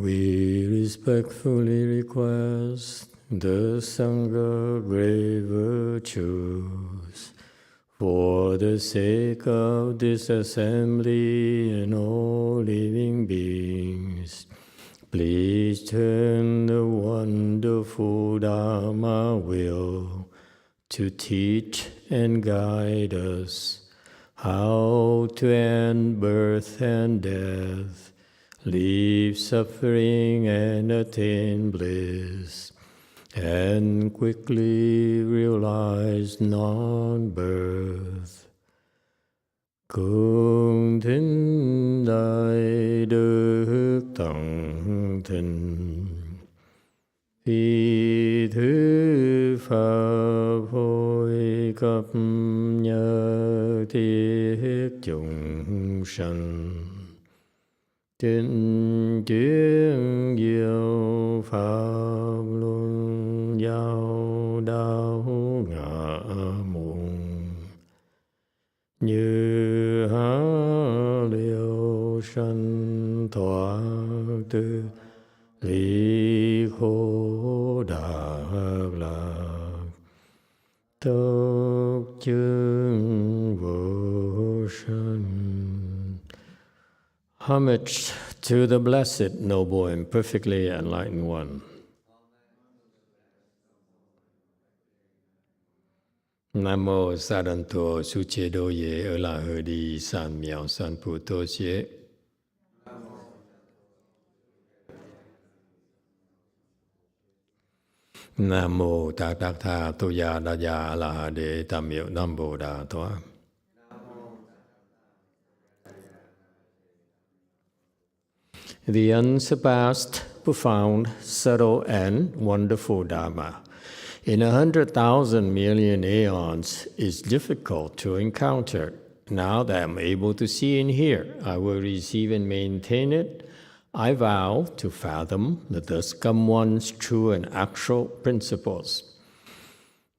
We respectfully request the Sangha great virtues for the sake of this assembly and all living beings. Please turn the wonderful Dharma wheel to teach and guide us how to end birth and death, leave suffering and attain bliss, and quickly realize non-birth. Cung thính đại đức tận thịnh, phi thứ pháp hội cấp nhớ thiết chúng sanh. Chính chuyên diệu pháp luân giao đạo ngã môn, như há liêu sanh thoát tư ly khổ đạc lạc, tốc chứng vô sanh. Homage to the Blessed, Noble, and Perfectly Enlightened One. Nam mô Sa Đan Tô Su Chế Đô Ye Ơ La Hơ Đi San Miao San Pu Tô Xie. Nam mô Tát Đắc Tha Tô Ya Đa Ya La Ha Đế Tam Miệu Nam Bồ Đà Thoa. The unsurpassed, profound, subtle, and wonderful Dharma in 100,000 million aeons is difficult to encounter. Now that I'm able to see and hear, I will receive and maintain it. I vow to fathom the thus come one's true and actual principles.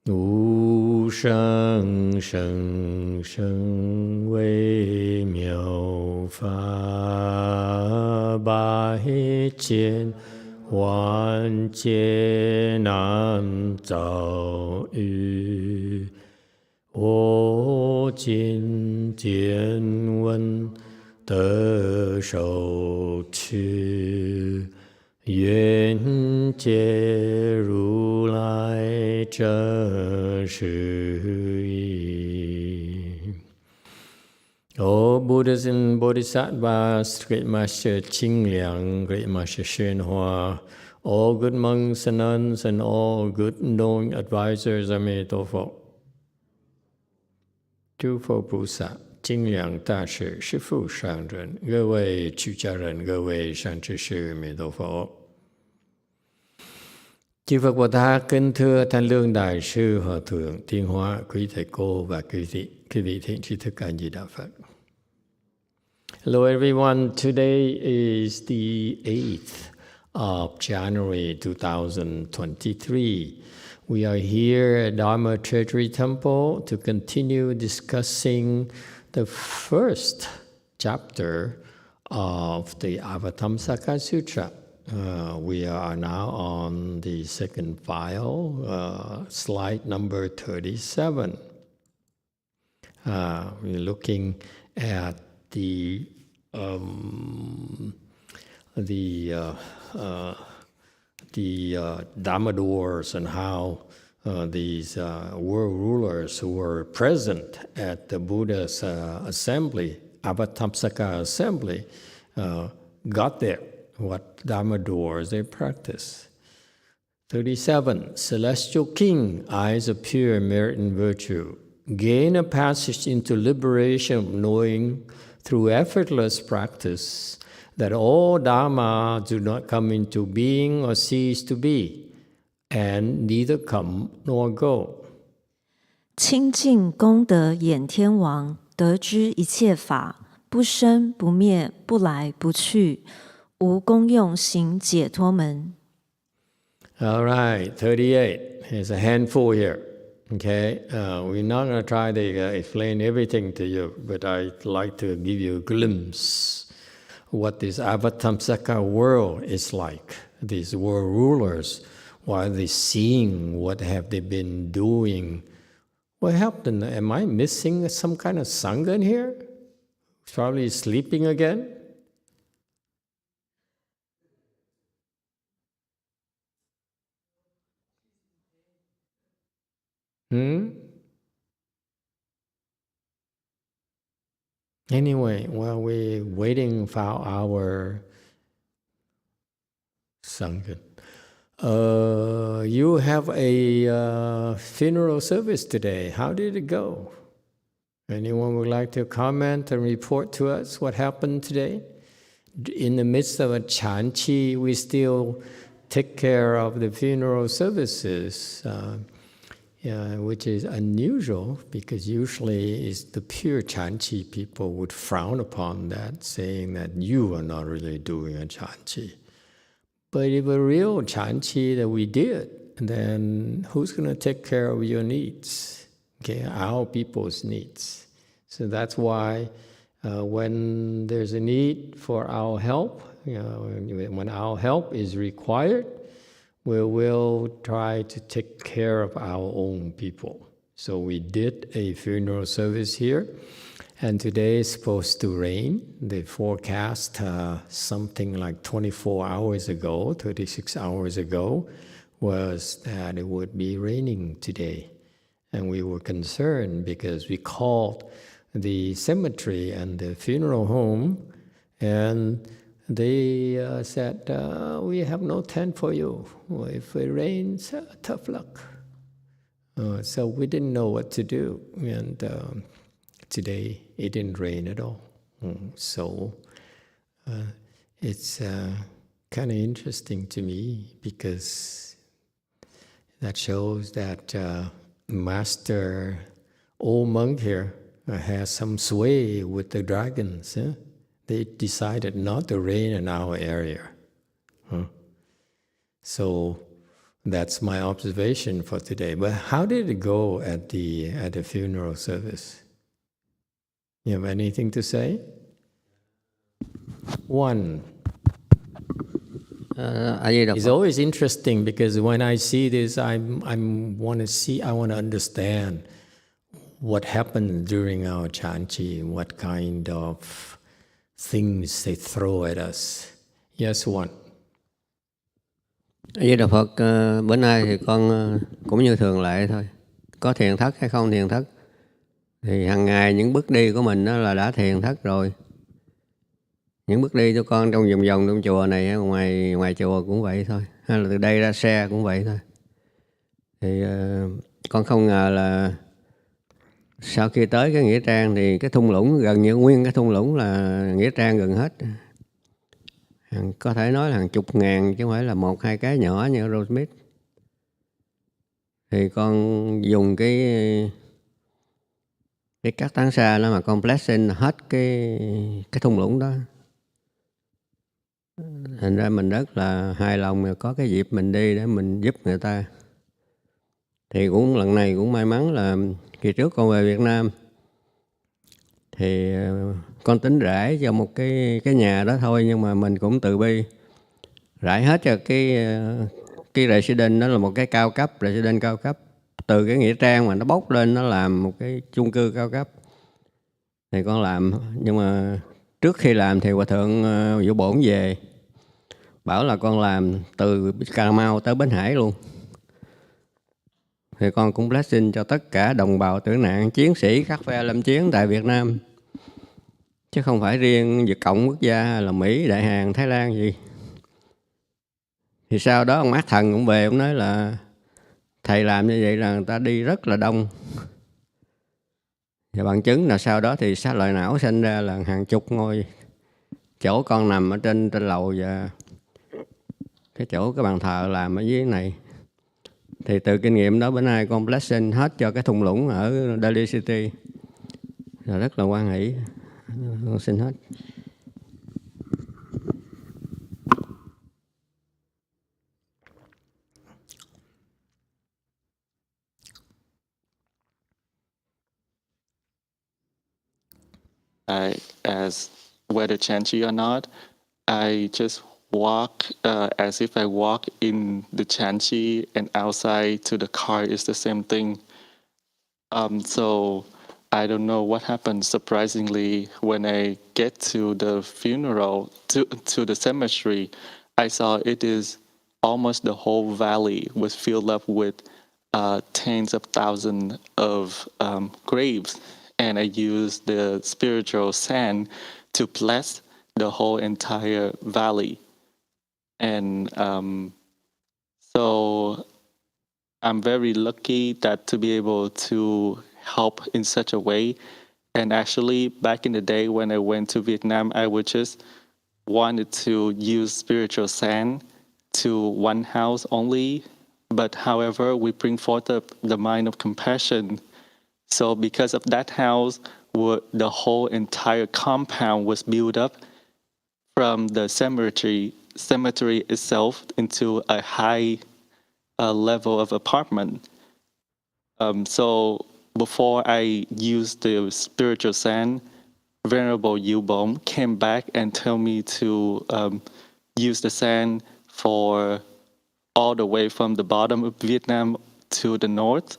Wu sheng sheng sheng wei miao fa bai jian wan jie nan zao yu wo jin jian wen de shou qu Yuan Jie Ru Lai Zhe Shi Yi. All Buddhas and Bodhisattvas, Great Master Qing Liang, Great Master YongHua, all good monks and nuns, and all good knowing advisors, Emitofuo. 诸佛菩萨、精良大士、师父上人、各位出家人、各位善知识，阿弥陀佛。Chư Phật Bồ Tát kính thưa Thanh Lương Đại sư Hòa thượng Thiên Hóa, quý thầy cô và quý vị thiện tri thức A Di Đà Phật. Hello everyone. Today is the 8th of January 2023. We are here at Dharma Treasury Temple to continue discussing the first chapter of the Avatamsaka Sutra. We are now on the second file, slide number 37. We're looking at the Dharma doors and how these world rulers who were present at the Buddha's assembly, Avatamsaka assembly, got there. What Dharma doors they practice. 37. Celestial king, eyes of pure merit and virtue, gain a passage into liberation of knowing through effortless practice that all Dharma do not come into being or cease to be, and neither come nor go. 清净功德眼天王，得知一切法，不生不灭，不来不去，无功用行解脱门。 All right, 38. There's a handful here. Okay, we're not going to try to explain everything to you, but I'd like to give you a glimpse what this Avatamsaka world is like. These world rulers, while they seeing what have they been doing. What happened? Am I missing some kind of sangha in here? Probably sleeping again? Anyway, while we're waiting for our sangha, you have a funeral service today. How did it go? Anyone would like to comment and report to us what happened today? In the midst of a chanchi, we still take care of the funeral services, which is unusual because usually it's the pure chanchi people would frown upon that, saying that you are not really doing a chanchi. But if a real chanchi that we did, then who's going to take care of your needs? Okay, our people's needs. So that's why when there's a need for our help, when our help is required, we will try to take care of our own people. So we did a funeral service here, and today is supposed to rain. The forecast something like 24 hours ago, 36 hours ago, was that it would be raining today. And we were concerned because we called the cemetery and the funeral home, and they said, we have no tent for you. Well, if it rains, tough luck. So we didn't know what to do. And today it didn't rain at all. So it's kind of interesting to me because that shows that Master, old monk here, has some sway with the dragons. They decided not to rain in our area. So that's my observation for today. But how did it go at the funeral service? You have anything to say? One. It's always interesting because when I see this, I want to understand what happened during our chanchi, what kind of things they throw at us. Yes, one. Với Đạo Phật, bữa nay thì con cũng như thường lệ thôi. Có thiền thất hay không thiền thất, thì hàng ngày những bước đi của mình đó là đã thiền thất rồi. Những bước đi của con trong vòng vòng trong chùa này, ngoài chùa cũng vậy thôi. Hay là từ đây ra xe cũng vậy thôi. Thì con không ngờ là sau khi tới cái nghĩa trang thì cái thung lũng, gần như nguyên cái thung lũng là nghĩa trang gần hết. Có thể nói là hàng chục ngàn chứ không phải là một hai cái nhỏ như Rosemith. Thì con dùng cái cát tán xa đó mà con blessing hết cái thung lũng đó. Thành ra mình rất là hài lòng có cái dịp mình đi để mình giúp người ta. Thì cũng lần này cũng may mắn là kỳ trước con về Việt Nam thì con tính rải cho một cái nhà đó thôi, nhưng mà mình cũng từ bi rải hết cho cái residence, đó là một cái cao cấp, residence cao cấp, từ cái nghĩa trang mà nó bốc lên nó làm một cái chung cư cao cấp. Thì con làm, nhưng mà trước khi làm thì Hòa Thượng Vũ Bổn về bảo là con làm từ Cà Mau tới Bến Hải luôn. Thì con cũng blessing cho tất cả đồng bào tử nạn, chiến sĩ các phe lâm chiến tại Việt Nam, chứ không phải riêng Việt Cộng quốc gia hay là Mỹ, Đại Hàn, Thái Lan gì. Thì sau đó ông Mát Thần cũng về, ông nói là thầy làm như vậy là người ta đi rất là đông. Và bằng chứng là sau đó thì xá lợi não sinh ra là hàng chục ngôi. Chỗ con nằm ở trên lầu và cái chỗ cái bàn thờ làm ở dưới này. Thì từ kinh nghiệm đó bữa nay con blessing hết cho cái thung lũng ở Daly City. Là rất là hoan hỷ. Con xin hết. As whether chanty or not. I just walk as if I walk in the chanty, and outside to the car is the same thing. So I don't know what happened. Surprisingly, when I get to the funeral, to the cemetery, I saw it is almost the whole valley was filled up with tens of thousands of graves. And I used the spiritual sand to bless the whole entire valley. And so I'm very lucky that to be able to help in such a way. And actually, back in the day when I went to Vietnam, I would just wanted to use spiritual sand to one house only. But however, we bring forth the mind of compassion. So because of that house, the whole entire compound was built up from the cemetery itself into a high level of apartment. So before I used the spiritual sand, Venerable Yu Bom came back and told me to use the sand for all the way from the bottom of Vietnam to the north.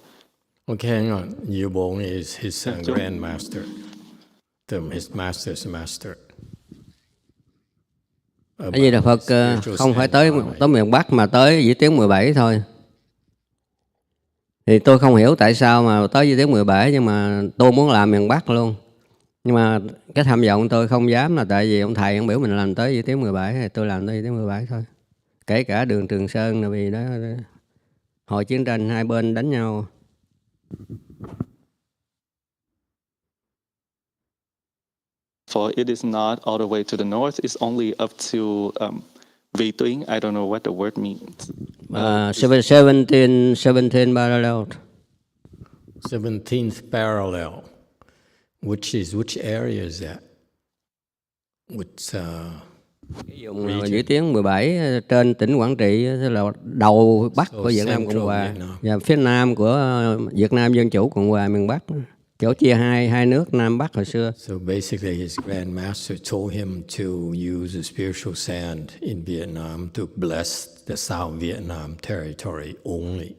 Okay, hang on. Yu Bong is his grandmaster. His master's master. A Di Đà Phật không phải tới miền Bắc mà tới Vĩ Tuyến 17 thôi. Thì tôi không hiểu tại sao mà tới Vĩ Tuyến 17, nhưng mà tôi muốn làm miền Bắc luôn. Nhưng mà cái tham vọng tôi không dám là tại vì ông thầy ông biểu mình làm tới Vĩ Tuyến 17 thì tôi làm tới Vĩ Tuyến 17 thôi. Kể cả đường Trường Sơn là vì đó hồi chiến tranh hai bên đánh nhau. For it is not all the way to the north, it's only up to Vĩ Tuyến. I don't know what the word means. 17 parallel. 17th parallel. Which area is that? Vùng Vĩ Tuyến 17 trên tỉnh Quảng Trị là đầu Bắc của Việt Nam Cộng Hòa và phía Nam của Việt Nam Dân Chủ Cộng Hòa miền Bắc. Chỗ chia hai nước Nam Bắc hồi xưa. So basically his grandmaster told him to use the spiritual sand in Vietnam to bless the South Vietnam territory only.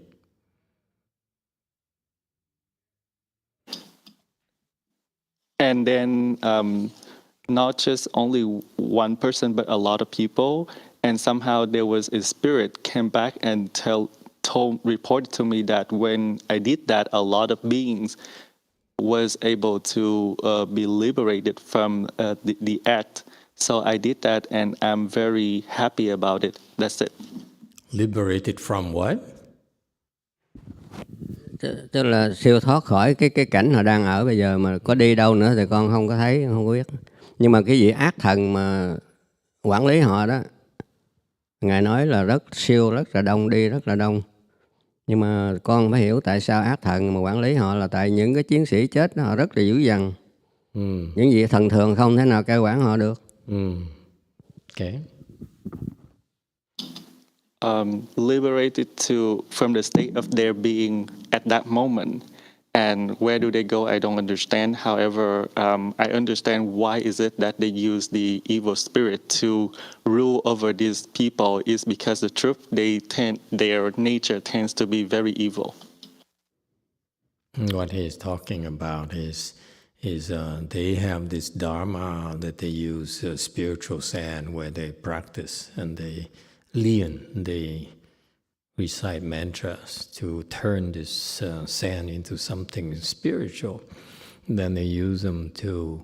And then not just only one person, but a lot of people. And somehow there was a spirit came back and reported to me that when I did that, a lot of beings was able to be liberated from the act. So I did that, and I'm very happy about it. That's it. Liberated from what? Tức là siêu thoát khỏi cái cảnh họ đang ở bây giờ, mà có đi đâu nữa thì con không có thấy, không có biết. Nhưng mà cái vị ác thần mà quản lý họ đó, Ngài nói là rất là đông, đi rất là đông. Nhưng mà con phải hiểu tại sao ác thần mà quản lý họ là tại những cái chiến sĩ chết họ rất là dữ dằn. Những vị thần thường không thể nào cai quản họ được. Okay. Liberated from the state of their being at that moment. And where do they go? I don't understand. However, I understand why is it that they use the evil spirit to rule over these people is because the truth, their nature tends to be very evil. What he's talking about is they have this Dharma that they use spiritual sand where they practice and they recite mantras to turn this sand into something spiritual. Then they use them to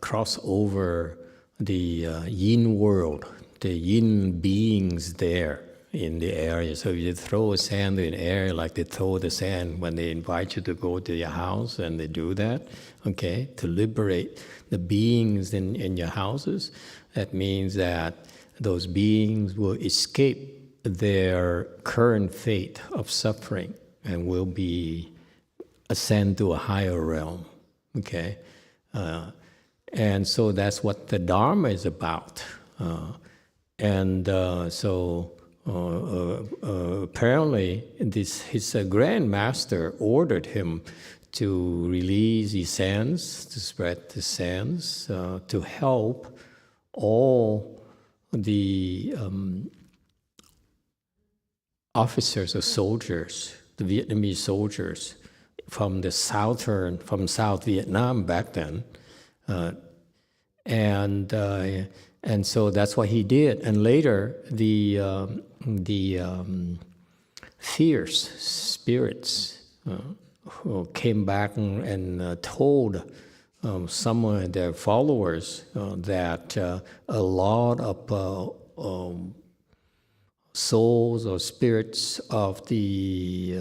cross over the yin world, the yin beings there in the area. So you throw sand in the area like they throw the sand when they invite you to go to your house, and they do that, okay, to liberate the beings in your houses. That means that those beings will escape their current fate of suffering and will be ascend to a higher realm, okay? And so that's what the Dharma is about. So apparently his grandmaster ordered him to release the sense, to spread the sense, to help all the officers or soldiers, the Vietnamese soldiers from South Vietnam back then, and so that's what he did. And later, the fierce spirits who came back and told some of their followers that a lot of souls or spirits of the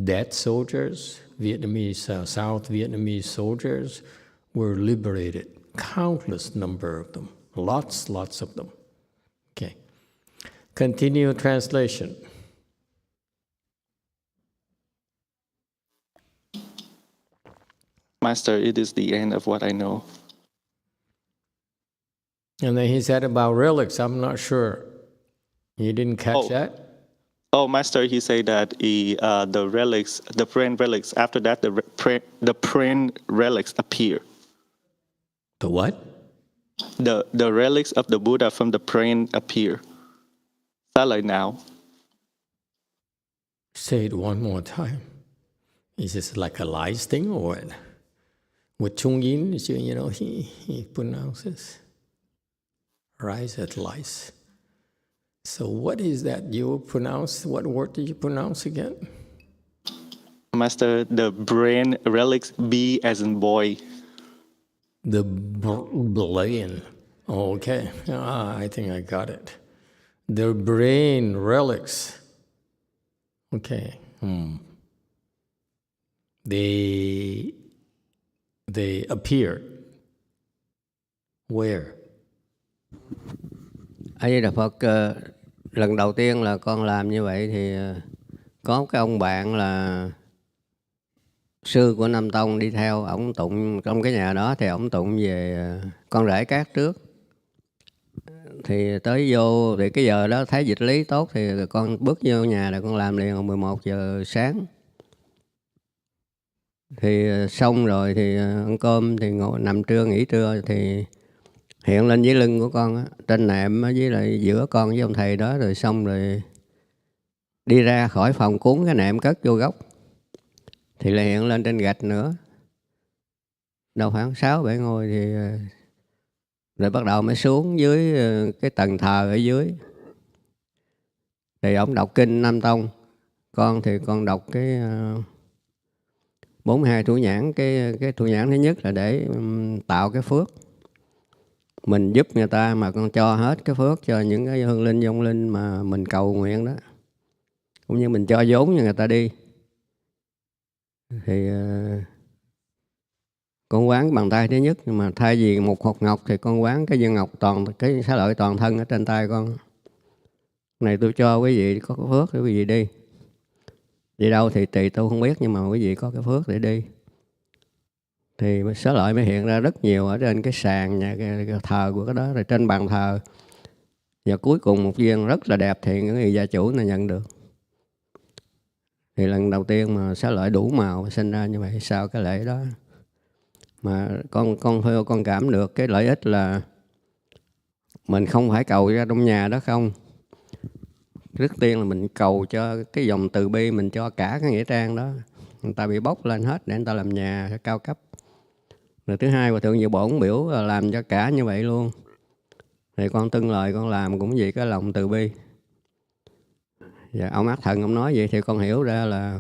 dead soldiers, South Vietnamese soldiers, were liberated. Countless number of them, lots of them. Okay. Continue translation. Master, it is the end of what I know. And then he said about relics, I'm not sure. You didn't catch that? Oh, Master, he said that the relics, the praying relics, after that, the praying relics appear. The what? The relics of the Buddha from the praying appear. Is that like now? Say it one more time. Is this like a lies thing or what? With Chung Yin, you know, he pronounces rise at lies. So what is that you pronounce? What word did you pronounce again? Master, the brain relics, B as in boy. The brain. Oh, okay. I think I got it. The brain relics. Okay. They appear. Where? A Di Đà Phật, lần đầu tiên là con làm như vậy thì có cái ông bạn là sư của Nam Tông đi theo, ổng tụng trong cái nhà đó thì ổng tụng về con rễ cát trước. Thì tới vô thì cái giờ đó thấy dịch lý tốt thì con bước vô nhà là con làm liền 11 giờ sáng. Thì xong rồi thì ăn cơm thì ngồi nằm trưa nghỉ trưa thì hiện lên dưới lưng của con á, trên nệm với lại giữa con với ông thầy đó, rồi xong rồi đi ra khỏi phòng cuốn cái nệm cất vô góc thì lại hiện lên trên gạch nữa, đâu khoảng 6-7 ngôi thì rồi bắt đầu mới xuống dưới cái tầng thờ ở dưới thì ông đọc kinh Nam Tông, con thì con đọc cái 42 thủ nhãn. Cái thủ nhãn thứ nhất là để tạo cái phước, mình giúp người ta mà con cho hết cái phước cho những cái hương linh vong linh mà mình cầu nguyện đó, cũng như mình cho vốn cho người ta đi. Thì con quán bàn tay thứ nhất, nhưng mà thay vì một hột ngọc thì con quán cái viên ngọc toàn, cái xá lợi toàn thân ở trên tay con. Này tôi cho quý vị có cái phước để quý vị đi. Đi đâu thì tùy tôi không biết, nhưng mà quý vị có cái phước để đi. Thì xá lợi mới hiện ra rất nhiều ở trên cái sàn nhà cái thờ của cái đó, rồi trên bàn thờ. Và cuối cùng một viên rất là đẹp thì những người gia chủ này nhận được. Thì lần đầu tiên mà xá lợi đủ màu sinh ra như vậy sau cái lễ đó. Mà con cảm được cái lợi ích là mình không phải cầu ra trong nhà đó không. Trước tiên là mình cầu cho cái dòng từ bi, mình cho cả cái nghĩa trang đó. Người ta bị bóc lên hết để người ta làm nhà cao cấp. Rồi thứ hai, Hòa Thượng Diệu Bổn biểu là làm cho cả như vậy luôn. Thì con tuân lời con làm cũng vì cái lòng từ bi. Và ông Ác Thần ông nói vậy thì con hiểu ra là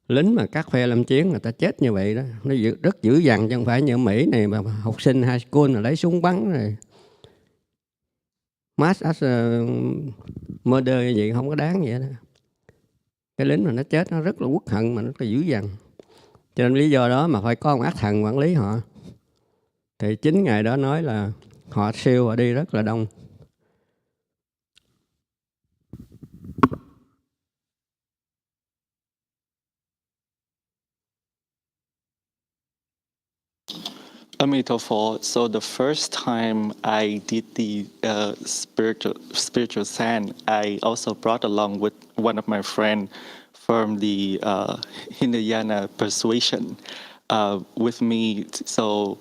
lính mà các phe lâm chiến người ta chết như vậy đó, nó rất dữ dằn, chứ không phải như ở Mỹ này mà học sinh high school là lấy súng bắn rồi mass murder như vậy, không có đáng vậy đó. Cái lính mà nó chết nó rất là uất hận mà nó rất là dữ dằn. Cho nên lý do đó mà phải có ông Ác Thần quản lý họ. Thì chính ngày đó nói là họ siêu, họ đi rất là đông. Emitofuo. So the first time I did the spiritual sand, I also brought along with one of my friends from the Hinayana persuasion with me. So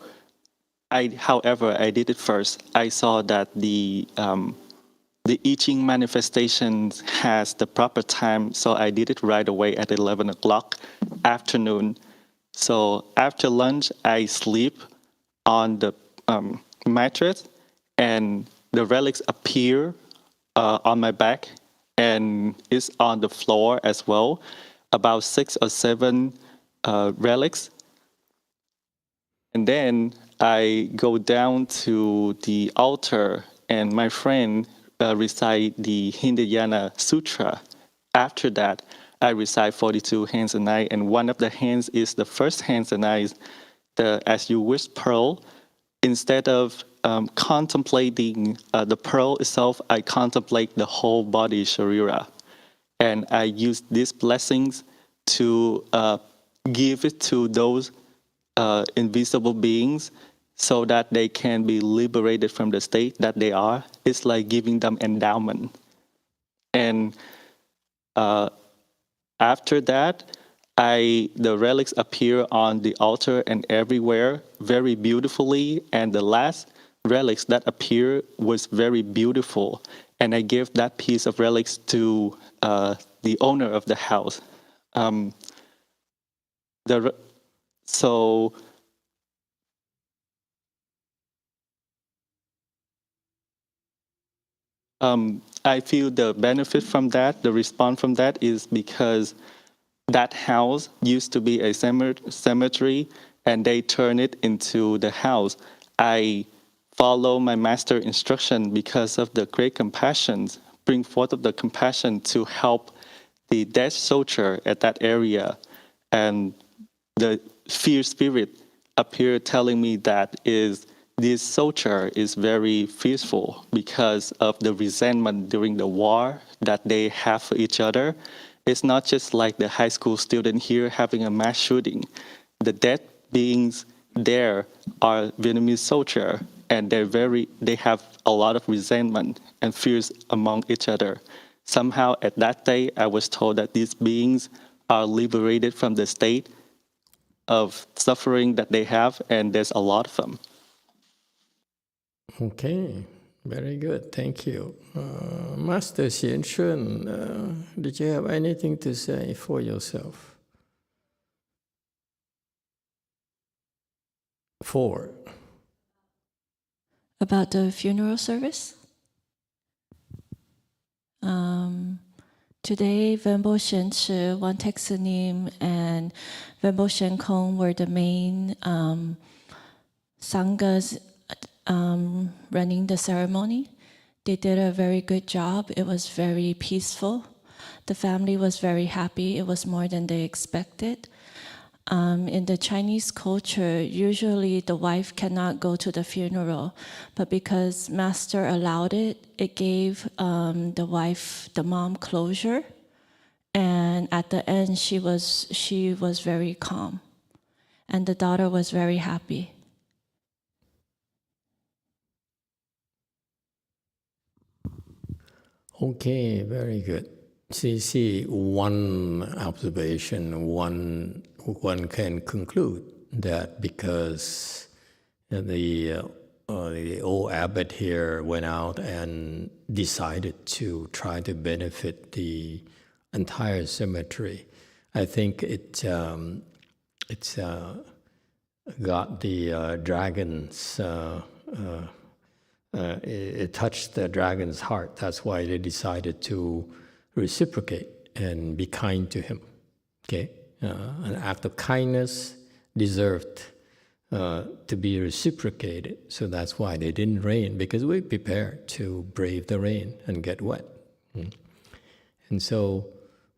however, I did it first. I saw that the I Ching manifestation has the proper time, so I did it right away at 11 o'clock afternoon. So after lunch, I sleep on the mattress, and the relics appear on my back, and it's on the floor as well. About 6 or 7 relics. And then I go down to the altar, and my friend recite the Hinayana Sutra. After that, I recite 42 hands and I, and one of the hands is the first hands and I, the as you wish pearl. Instead of contemplating the pearl itself, I contemplate the whole body sharira. And I use these blessings to give it to those invisible beings so that they can be liberated from the state that they are. It's like giving them endowment. And after that, the relics appear on the altar and everywhere very beautifully. And the last relics that appear was very beautiful. And I gave that piece of relics to the owner of the house. I feel the benefit from that, the response from that is because that house used to be a cemetery and they turn it into the house. I follow my master instruction because of the great compassion, bring forth of the compassion to help the dead soldier at that area. And the fear spirit appeared telling me that this soldier is very fearful because of the resentment during the war that they have for each other. It's not just like the high school student here having a mass shooting. The dead beings there are Vietnamese soldiers, and they have a lot of resentment and fears among each other. Somehow at that day, I was told that these beings are liberated from the state of suffering that they have, and there's a lot of them. Okay, very good. Thank you. Master Xian Shun, did you have anything to say for yourself? 4. About the funeral service? Today, Venbo Shen Chi, Wan Tek Sunim, and Venbo Shen Kong were the main sanghas running the ceremony. They did a very good job. It was very peaceful. The family was very happy. It was more than they expected. In the Chinese culture, usually the wife cannot go to the funeral, but because Master allowed it, it gave the mom closure. And at the end, she was very calm, and the daughter was very happy. Okay, very good. See, one observation, one can conclude that because the old abbot here went out and decided to try to benefit the entire cemetery, I think it's got the dragons. It touched the dragon's heart. That's why they decided to reciprocate and be kind to him. Okay, an act of kindness deserved to be reciprocated. So that's why they didn't rain, because we prepared to brave the rain and get wet. And so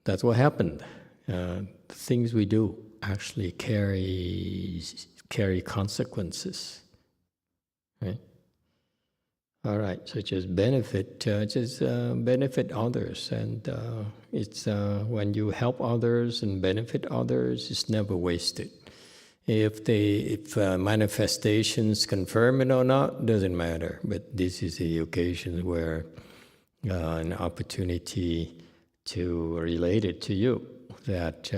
that's what happened. The things we do actually carry consequences, right? All right, so just benefit others, and it's when you help others and benefit others, it's never wasted. If manifestations confirm it or not, doesn't matter. But this is the occasion where an opportunity to relate it to you, that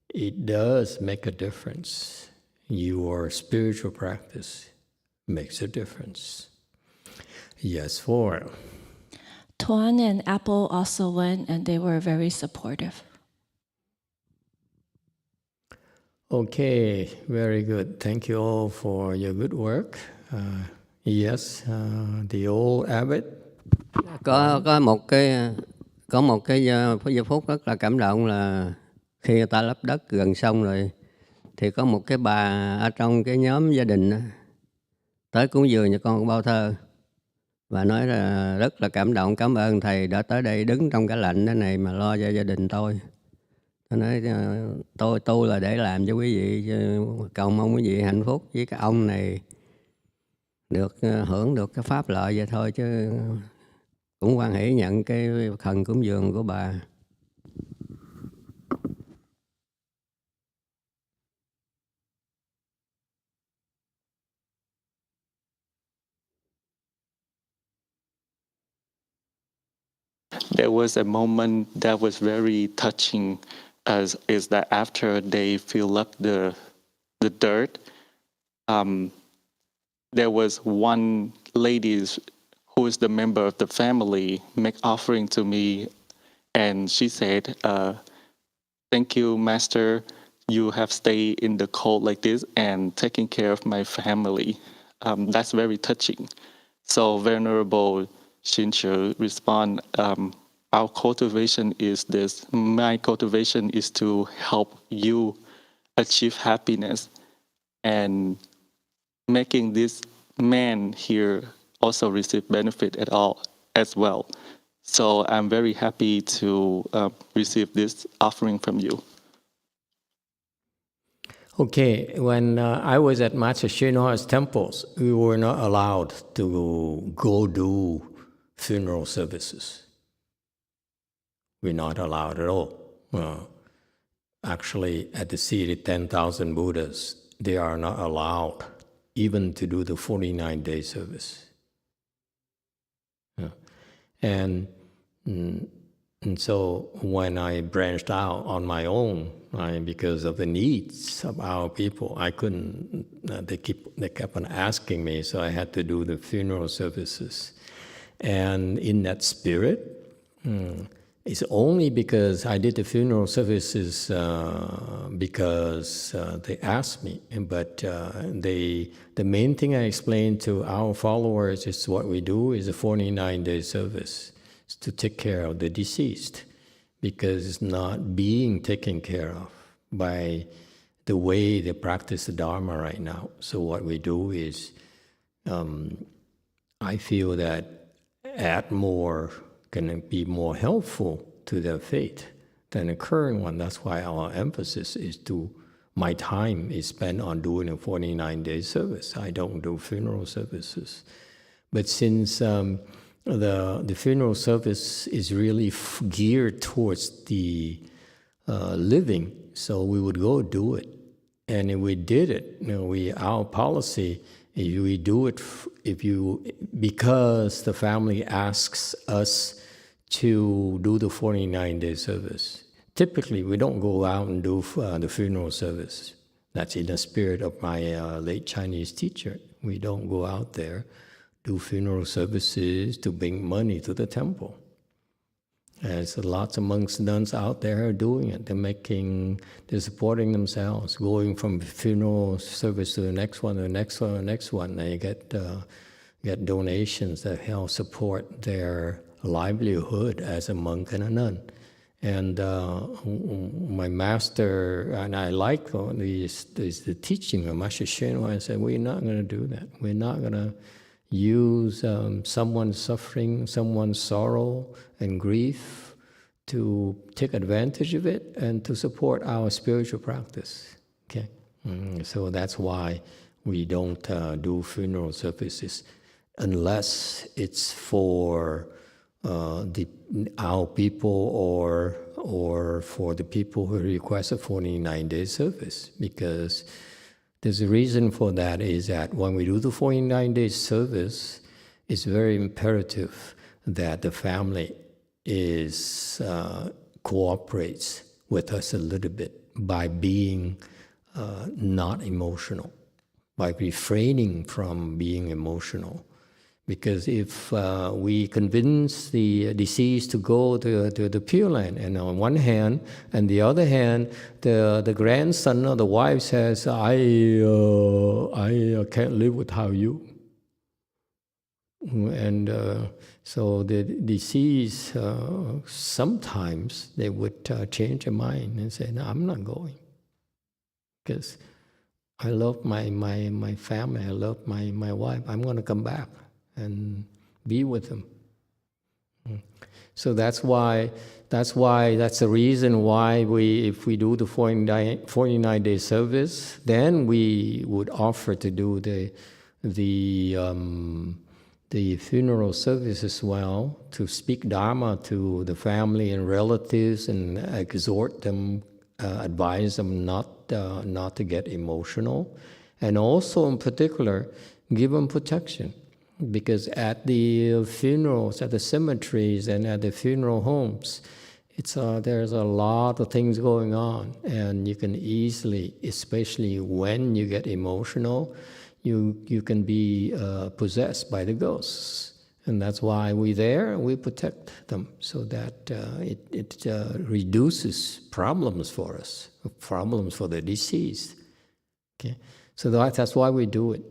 it does make a difference. Your spiritual practice makes a difference. Yes, 4. Tuan and Apple also went, and they were very supportive. Okay, very good. Thank you all for your good work. Yes, the old abbot. Có một cái giây phút rất là cảm động là khi người ta lấp đất gần xong rồi thì có một cái bà ở trong cái nhóm gia đình đó, tới cúng dường cho con bao thơ và nói là rất là cảm động, cảm ơn thầy đã tới đây đứng trong cái lạnh thế này mà lo cho gia đình tôi. Tôi nói tôi là để làm cho quý vị, cầu mong quý vị hạnh phúc với cái ông này được hưởng được cái pháp lợi vậy thôi, chứ cũng hoan hỷ nhận cái phần cúng dường của bà. There was a moment that was very touching, is that after they fill up the dirt, there was one lady who is the member of the family make offering to me, and she said, "Thank you, Master. You have stayed in the cold like this and taking care of my family." That's very touching. So Venerable Shincho respond, our cultivation is this. My cultivation is to help you achieve happiness, and making this man here also receive benefit at all as well. So I'm very happy to receive this offering from you. Okay, when I was at Master Shinhua's temples, we were not allowed to go do funeral services. We're not allowed at all. Actually, at the city, 10,000 Buddhas, they are not allowed even to do the 49-day service. And so when I branched out on my own, because of the needs of our people, I couldn't, they kept on asking me, so I had to do the funeral services. And in that spirit, it's only because I did the funeral services because they asked me. But the main thing I explained to our followers is what we do is a 49-day service. It's to take care of the deceased, because it's not being taken care of by the way they practice the Dharma right now. So what we do is, I feel that add more, can be more helpful to their faith than the current one. That's why our emphasis is my time is spent on doing a 49-day service. I don't do funeral services. But since the funeral service is really geared towards the living, so we would go do it. And if we did it, our policy, if we do it, because the family asks us to do the 49-day service. Typically, we don't go out and do the funeral service. That's in the spirit of my late Chinese teacher. We don't go out there, do funeral services to bring money to the temple. There's lots of monks and nuns out there doing it. They're supporting themselves, going from funeral service to the next one, the next one, the next one. They get donations that help support their livelihood as a monk and a nun. And my master, and I like the teaching of Master Shenhua, and said, we're not going to do that. We're not going to use someone's suffering, someone's sorrow and grief to take advantage of it and to support our spiritual practice. Okay, so that's why we don't do funeral services unless it's for our people or or for the people who request a 49-day service, because there's a reason for that is that when we do the 49-day service, it's very imperative that the family cooperates with us a little bit by being not emotional, by refraining from being emotional. Because if we convince the deceased to go to the Pure Land, and on one hand, and the other hand, the grandson or the wife says, I can't live without you. And so the deceased, sometimes they would change their mind and say, no, I'm not going. Because I love my family, I love my wife, I'm going to come back and be with them. So that's the reason why if we do the 49-day service, then we would offer to do the funeral service as well, to speak Dharma to the family and relatives and exhort them, advise them not to get emotional, and also in particular give them protection. Because at the funerals, at the cemeteries and at the funeral homes, there's a lot of things going on, and you can easily, especially when you get emotional, you can be possessed by the ghosts. And that's why we protect them, so that it reduces problems for us, problems for the deceased. Okay, so that's why we do it.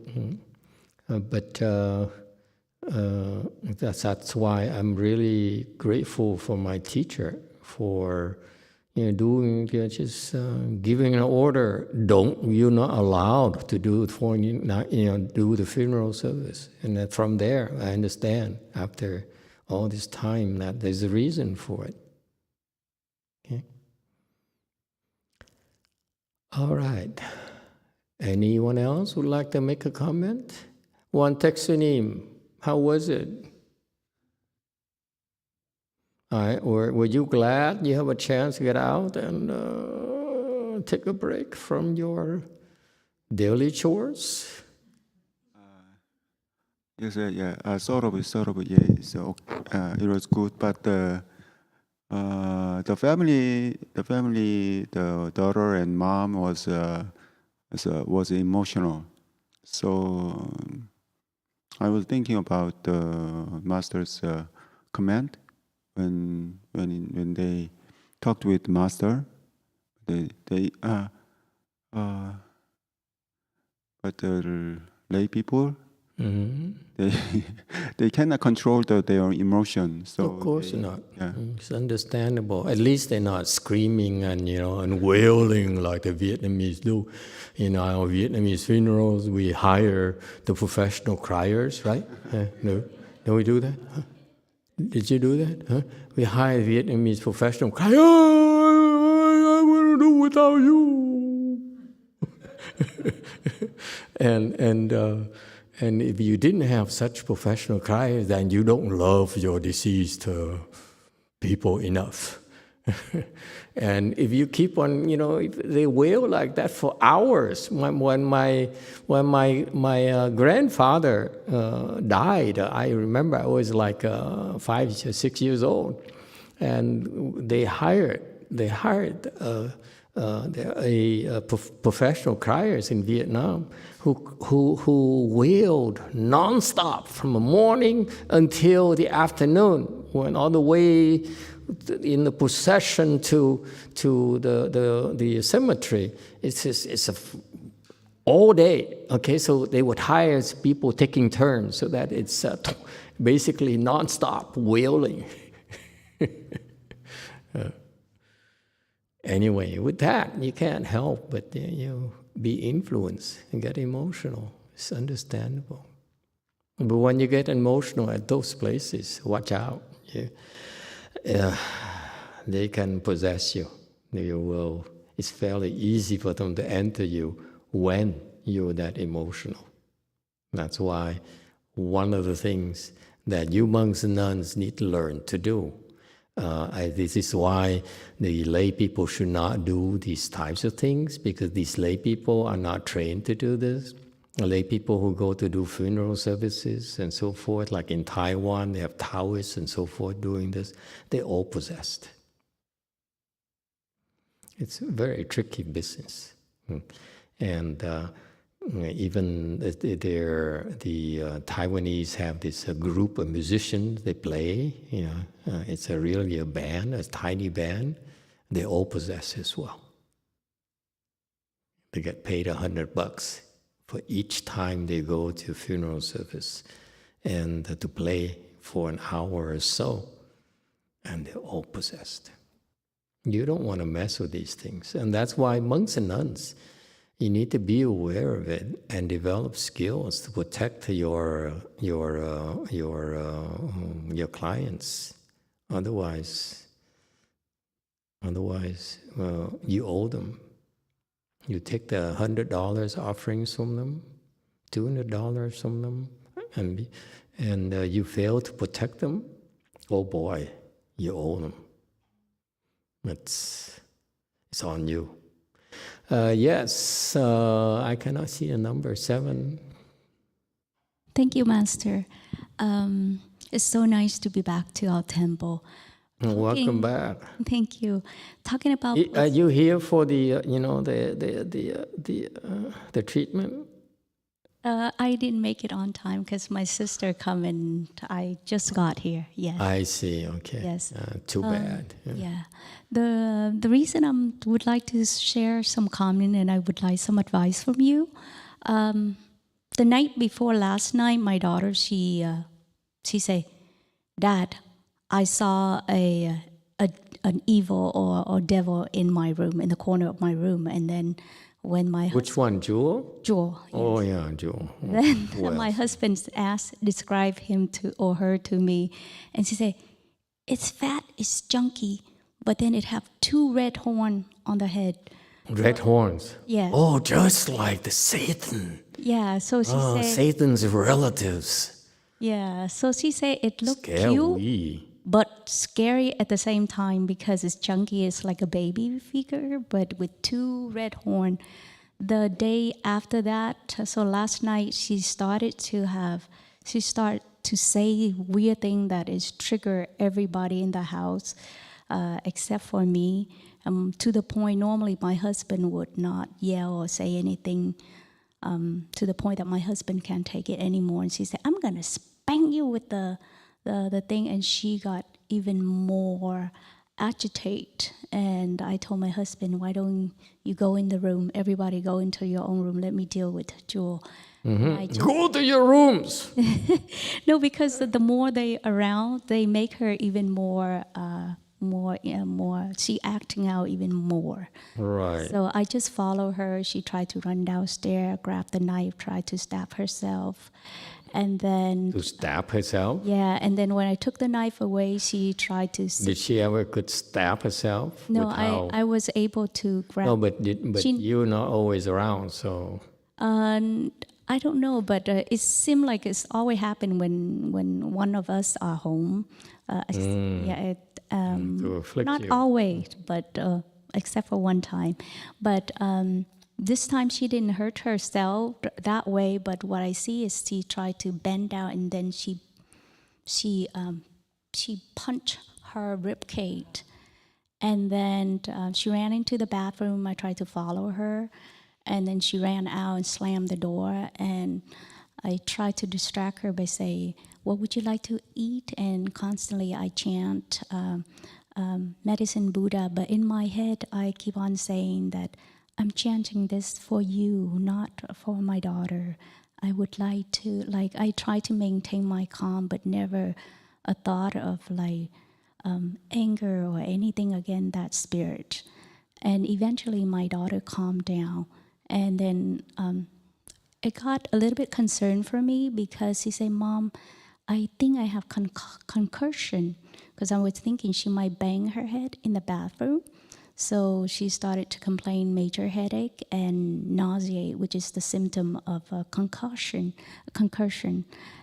That's why I'm really grateful for my teacher for doing giving an order. You're not allowed to do the funeral service. And that from there, I understand after all this time that there's a reason for it. Okay. All right. Anyone else would like to make a comment? One Teksunim, how was it? All right, were you glad you have a chance to get out and take a break from your daily chores? Yes, sort of, yeah. So it was good, but the family, the daughter and mom was emotional. So I was thinking about the master's comment. When they talked with master, but the lay people, they cannot control their emotions. So of course not. Yeah. It's understandable. At least they're not screaming and and wailing like the Vietnamese do. Our Vietnamese funerals, we hire the professional criers, right? No, don't we do that? Huh? Did you do that? Huh? We hire Vietnamese professional cry. Oh, I want to do without you. and if you didn't have such professional criers, then you don't love your deceased people enough. And if you keep on, if they wail like that for hours. When my grandfather died, I remember I was like 5 or 6 years old, and they hired professional criers in Vietnam who wailed nonstop from the morning until the afternoon, when all the way in the procession to the cemetery. It's all day. Okay, so they would hire people taking turns, so that it's basically nonstop wailing. Anyway, with that, you can't help but be influenced and get emotional. It's understandable. But when you get emotional at those places, watch out. They can possess you. It's fairly easy for them to enter you when you're that emotional. That's why one of the things that you monks and nuns need to learn to do This is why the lay people should not do these types of things, because these lay people are not trained to do this. Lay people who go to do funeral services and so forth, like in Taiwan, they have Taoists and so forth doing this. They're all possessed. It's a very tricky business. And even the Taiwanese have this group of musicians, they play, it's really a band, a tiny band. They all possess as well. They get paid $100 for each time they go to funeral service and to play for an hour or so, and they're all possessed. You don't want to mess with these things. And that's why monks and nuns, you need to be aware of it and develop skills to protect your clients. Otherwise, you owe them. You take the $100 offerings from them, $200 from them, and you fail to protect them. Oh boy, you owe them. It's on you. Yes, I cannot see a number 7. Thank you, Master. It's so nice to be back to our temple. Welcome back. Thank you. Talking about. Are you here for the the treatment? I didn't make it on time because my sister come and I just got here. Yes. I see. Okay. Yes. Too bad. Yeah. The reason I would like to share some comment and I would like some advice from you. The night before last night, my daughter she said, "Dad, I saw an evil or devil in my room, in the corner of my room." And then when my Which one, Jewel? Jewel. Yes. Oh yeah, Jewel. Then my husband described him or her to me, and she said, "It's fat, it's chunky, but then it have 2 red horns on the head." Red horns. Yeah. Oh, just like the Satan. Yeah. So she said. Satan's relatives. Yeah. So she said it looked Scary. cute, but scary at the same time because it's chunky. It's like a baby figure, but with 2 red horns. The day after that, so last night, she started to say weird thing that is trigger everybody in the house, except for me. To the point, normally my husband would not yell or say anything. To the point that my husband can't take it anymore. And she said, "I'm gonna spank you with the thing." And she got even more agitated. And I told my husband, "Why don't you go in the room? Everybody go into your own room. Let me deal with Jewel." Go to your rooms. No, because the more they around, they make her even more. She acting out even more. Right. So I just follow her. She tried to run downstairs, grab the knife, tried to stab herself. And then... To stab herself? Yeah, and then when I took the knife away, she tried to... Did she ever could stab herself? No, I was able to grab... No, but you're not always around, so... I don't know, but it seemed like it's always happened when one of us are home. To afflict not you. always, but except for one time. But this time she didn't hurt herself that way. But what I see is she tried to bend down, and then she punched her rib cage, and then she ran into the bathroom. I tried to follow her, and then she ran out and slammed the door. And I tried to distract her by saying, "What would you like to eat?" And constantly I chant medicine Buddha, but in my head I keep on saying that I'm chanting this for you, not for my daughter. I would like to, I try to maintain my calm, but never a thought of anger or anything against that spirit. And eventually my daughter calmed down, and then it got a little bit concerned for me because she said, "Mom, I think I have concussion," because I was thinking she might bang her head in the bathroom. So she started to complain major headache and nausea, which is the symptom of a concussion.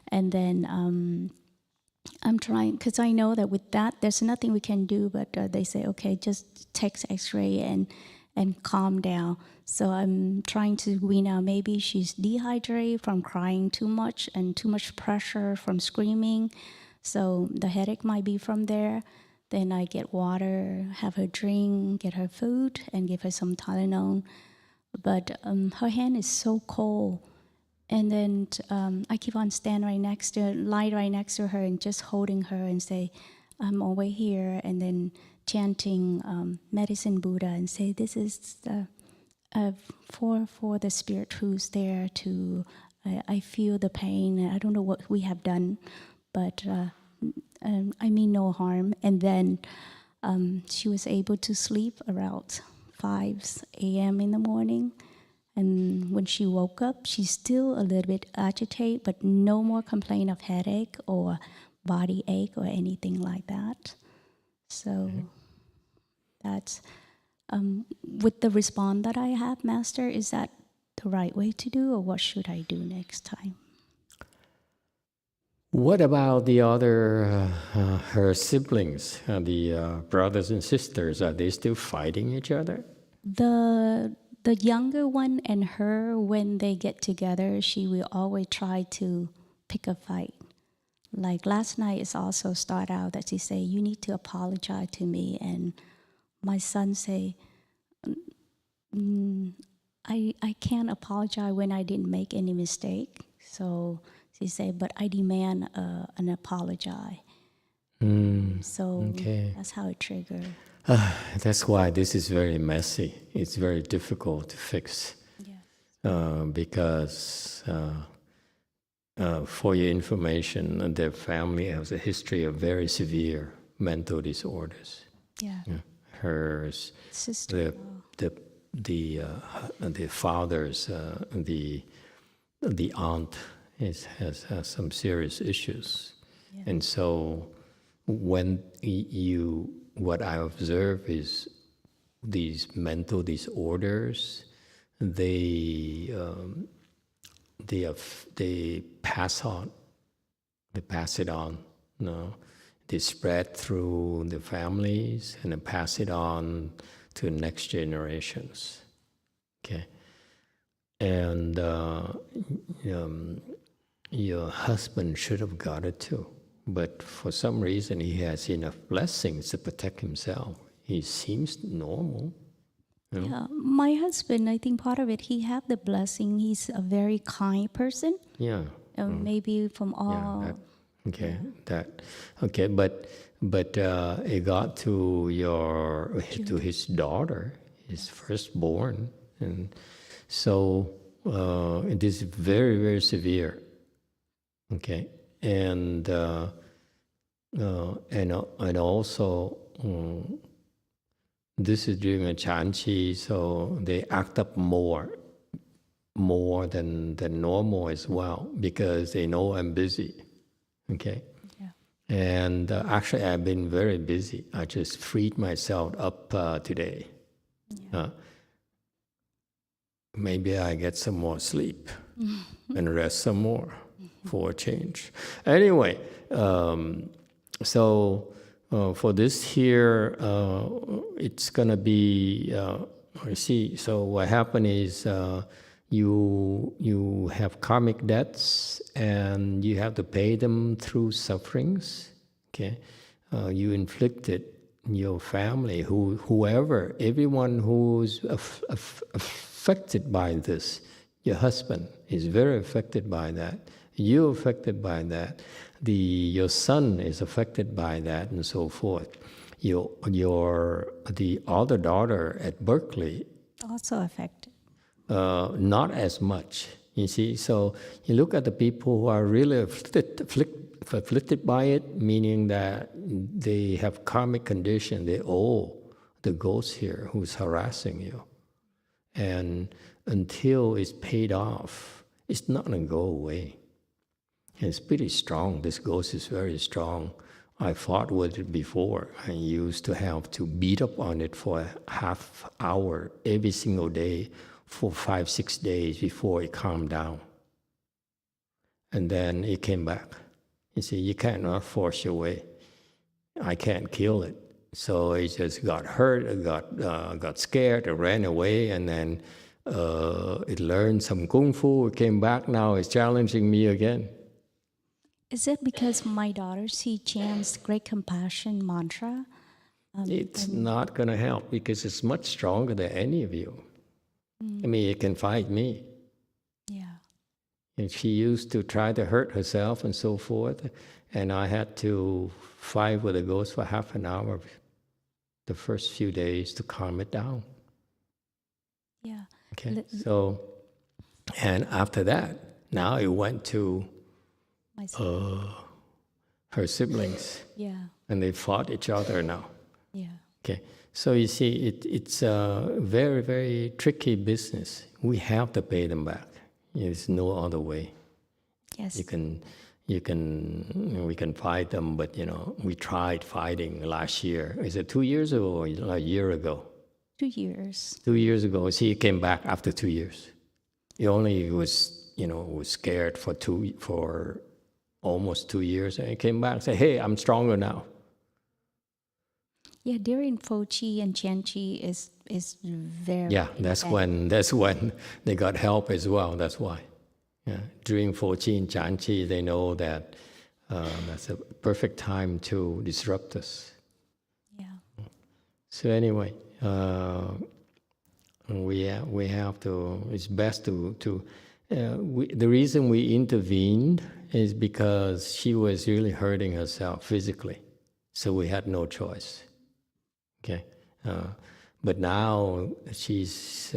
And then I'm trying, because I know that with that, there's nothing we can do, but they say, okay, just take x-ray and calm down. So I'm trying to wean out, maybe she's dehydrated from crying too much and too much pressure from screaming. So the headache might be from there. Then I get water, have her drink, get her food, and give her some Tylenol. But her hand is so cold. And then I keep on lie right next to her and just holding her and say, I'm over here. And then chanting Medicine Buddha and say, this is for the spirit who's there to, I feel the pain. I don't know what we have done, but I mean no harm. And then she was able to sleep around 5 a.m. in the morning. And when she woke up, she's still a little bit agitated, but no more complaint of headache or body ache or anything like that. So that's, with the response that I have, Master, is that the right way to do, or what should I do next time? What about the other, her siblings, the brothers and sisters? Are they still fighting each other? The younger one and her, when they get together, she will always try to pick a fight. Like last night, it's also start out that she say, you need to apologize to me. And my son say, I can't apologize when I didn't make any mistake. So she say, but I demand an apology. So that's how it triggered. That's why this is very messy. It's very difficult to fix. Because for your information, their family has a history of very severe mental disorders. Hers, the father's, the aunt has some serious issues, and so when what I observe is these mental disorders, they pass on. They pass it on. No, they spread through the families and then pass it on to next generations. Okay, and your husband should have got it too. But for some reason, he has enough blessings to protect himself. He seems normal. You know? Yeah, my husband, I think part of it, he have the blessing. He's a very kind person. Maybe from all. But it got to his daughter, his firstborn, and so it is very, very severe. Okay. And also this is during a Chanchi, so they act up more than normal as well, because they know I'm busy. Okay. And actually, I've been very busy. I just freed myself up today. Maybe I get some more sleep and rest some more. For a change. Anyway, so for this here, it's gonna be, so what happened is you have karmic debts and you have to pay them through sufferings. Okay, you inflicted your family, whoever, everyone who's affected by this. Your husband is very affected by that. You're affected by that. Your son is affected by that, and so forth. The other daughter at Berkeley also affected. Not as much. You see, so you look at the people who are really afflicted by it, meaning that they have karmic condition. They owe the ghost here who's harassing you, and until it's paid off, it's not going to go away. And it's pretty strong. This ghost is very strong. I fought with it before. I used to have to beat up on it for a half hour every single day for 5-6 days before it calmed down. And then it came back. You see, you cannot force your way. I can't kill it. So it just got hurt, it got scared, it ran away, and then it learned some kung fu, it came back, now it's challenging me again. Is it because my daughter, she chants great compassion mantra? It's not going to help because it's much stronger than any of you. I mean, it can fight me. Yeah. And she used to try to hurt herself and so forth, and I had to fight with the ghost for half an hour the first few days to calm it down. Yeah. Okay, so, and after that, now it went to her siblings, Yeah. and they fought each other now. Yeah. Okay, so you see, it's a very, very tricky business. We have to pay them back. There's no other way. Yes. We can fight them, but we tried fighting last year. Is it 2 years ago or a year ago? 2 years. 2 years ago. See, he came back after 2 years. He only was scared for almost 2 years, and he came back and said, "Hey, I'm stronger now." Yeah, during Fochi and Chanchi is very that's when they got help as well. That's why. Yeah, during Fochi and Chanchi, they know that that's a perfect time to disrupt us. Yeah. So anyway, we have to. It's best to. The reason we intervened is because she was really hurting herself physically, so we had no choice. Okay, but now she's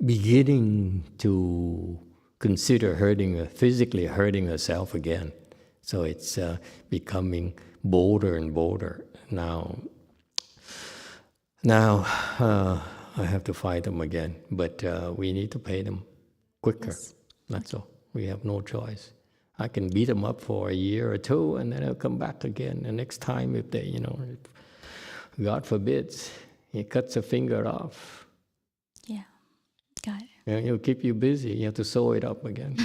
beginning to consider physically hurting herself again. So it's becoming bolder and bolder. Now I have to fight them again, but we need to pay them quicker. Yes. That's all. We have no choice. I can beat them up for a year or two, and then I'll come back again. The next time, if they, God forbids, he cuts a finger off. Yeah. Got it. And he'll keep you busy. You have to sew it up again.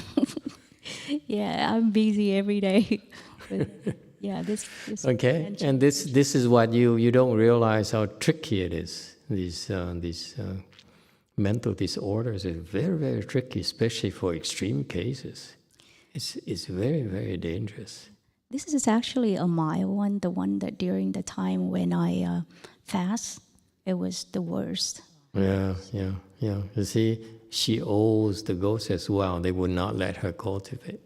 Yeah, I'm busy every day. But yeah, this Okay, and this is what you don't realize how tricky it is. These mental disorders are very, very tricky, especially for extreme cases. It's very, very dangerous. This is actually a mild one, the one that during the time when I fast, it was the worst. Yeah. You see, she owes the ghosts as well. They would not let her cultivate.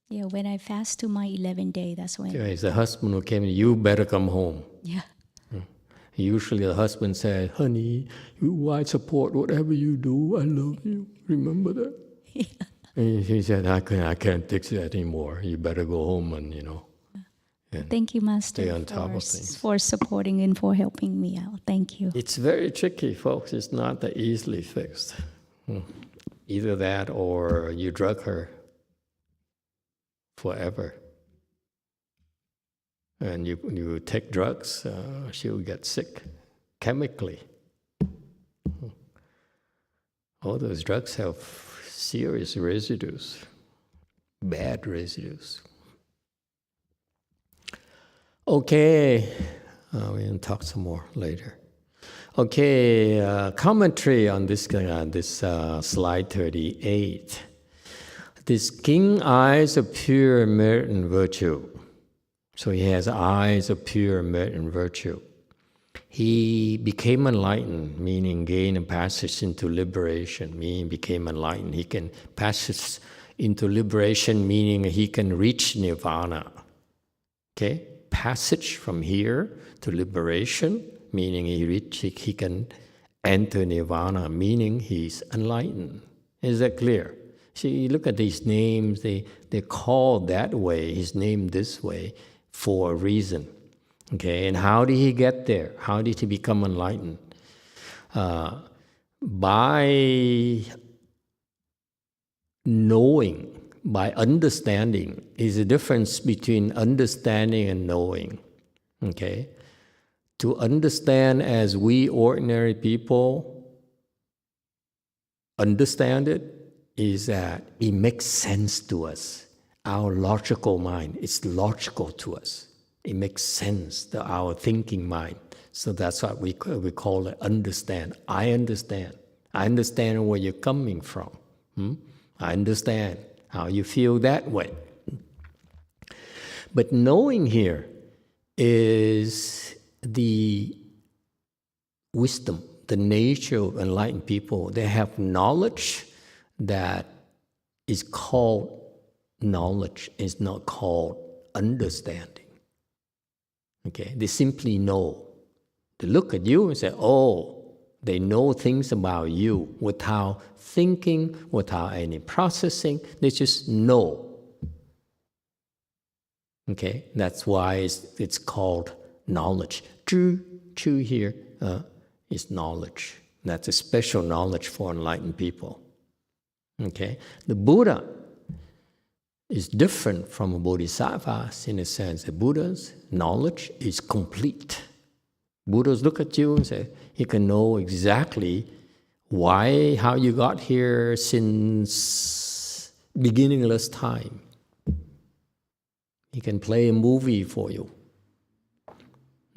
Yeah, when I fast to my 11th day, that's when. It's the husband who came, "You better come home." Yeah. Usually the husband said, "Honey, I support whatever you do. I love you. Remember that?" Yeah. And she said, I can't take that anymore. You better go home and, and Thank you, Master, stay on top of things. for supporting and for helping me out. Thank you. It's very tricky, folks. It's not that easily fixed. Either that or you drug her forever. And you take drugs, she'll get sick chemically. All those drugs have serious residues, bad residues. Okay, we can talk some more later. Okay, commentary on this slide 38. This king eyes of pure merit and virtue. So he has eyes of pure merit and virtue. He became enlightened, meaning gain a passage into liberation, meaning became enlightened. He can pass into liberation, meaning he can reach nirvana. Okay? Passage from here to liberation, meaning he can enter nirvana, meaning he's enlightened. Is that clear? See, look at these names, they're called that way, he's named this way for a reason. Okay, and how did he get there? How did he become enlightened? By knowing, by understanding. Is the difference between understanding and knowing. Okay? To understand as we ordinary people understand it is that it makes sense to us. our logical mind. It's logical to us. It makes sense to our thinking mind. So that's what we call it understand. I understand. I understand where you're coming from. I understand how you feel that way. But knowing here is the wisdom, the nature of enlightened people. They have knowledge that is called knowledge, is not called understanding. Okay, they simply know. They look at you and say, oh, they know things about you without thinking, without any processing. They just know. Okay, that's why it's called knowledge. Chu here is knowledge. That's a special knowledge for enlightened people. Okay, the Buddha is different from bodhisattvas in a sense. The Buddha's knowledge is complete. Buddhas look at you and say, he can know exactly why, how you got here since beginningless time. He can play a movie for you.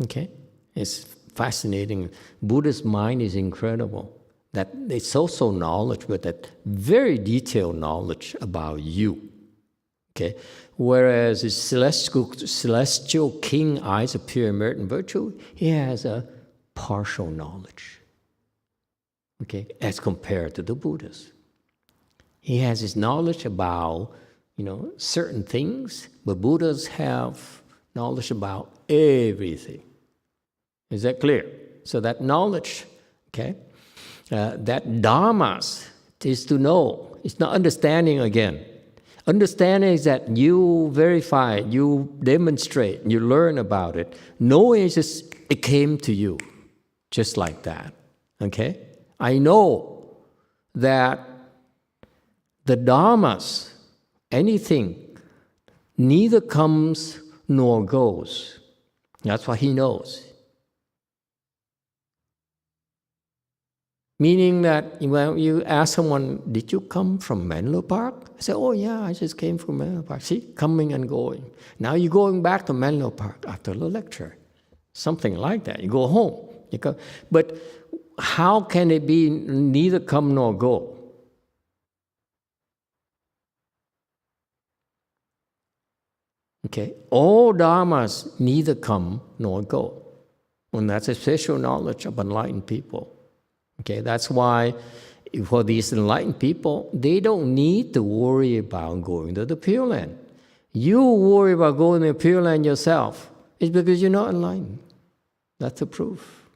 Okay? It's fascinating. Buddha's mind is incredible. That it's also knowledge, but that very detailed knowledge about you. Okay? Whereas his celestial king eyes of pure merit and virtue, he has a partial knowledge. Okay? As compared to the Buddhas. He has his knowledge about, certain things, but Buddhas have knowledge about everything. Is that clear? So that knowledge, okay, that dharmas is to know. It's not understanding again. Understanding is that you verify, you demonstrate, you learn about it. Knowing is just, it came to you, just like that. Okay? I know that the dharmas, anything, neither comes nor goes. That's what he knows. Meaning that when you ask someone, did you come from Menlo Park? I say, oh yeah, I just came from Menlo Park. See, coming and going. Now you're going back to Menlo Park after the lecture. Something like that. You go home. But how can it be neither come nor go? Okay, all dharmas neither come nor go. And that's a special knowledge of enlightened people. Okay, that's why for these enlightened people, they don't need to worry about going to the Pure Land. You worry about going to the Pure Land yourself. It's because you're not enlightened. That's the proof.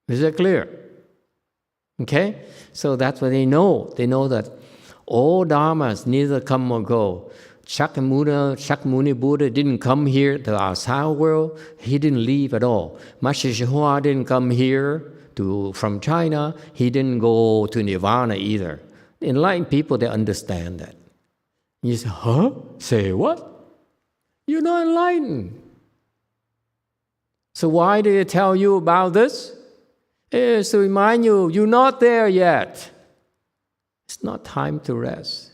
Is that clear? Okay? So that's what they know. They know that all dharmas neither come nor go. Shakyamuni Buddha didn't come here to our outside world. He didn't leave at all. Master YongHua didn't come here from China. He didn't go to Nirvana either. Enlightened people, they understand that. You say, huh? Say what? You're not enlightened. So why do they tell you about this? It's to remind you, you're not there yet. It's not time to rest.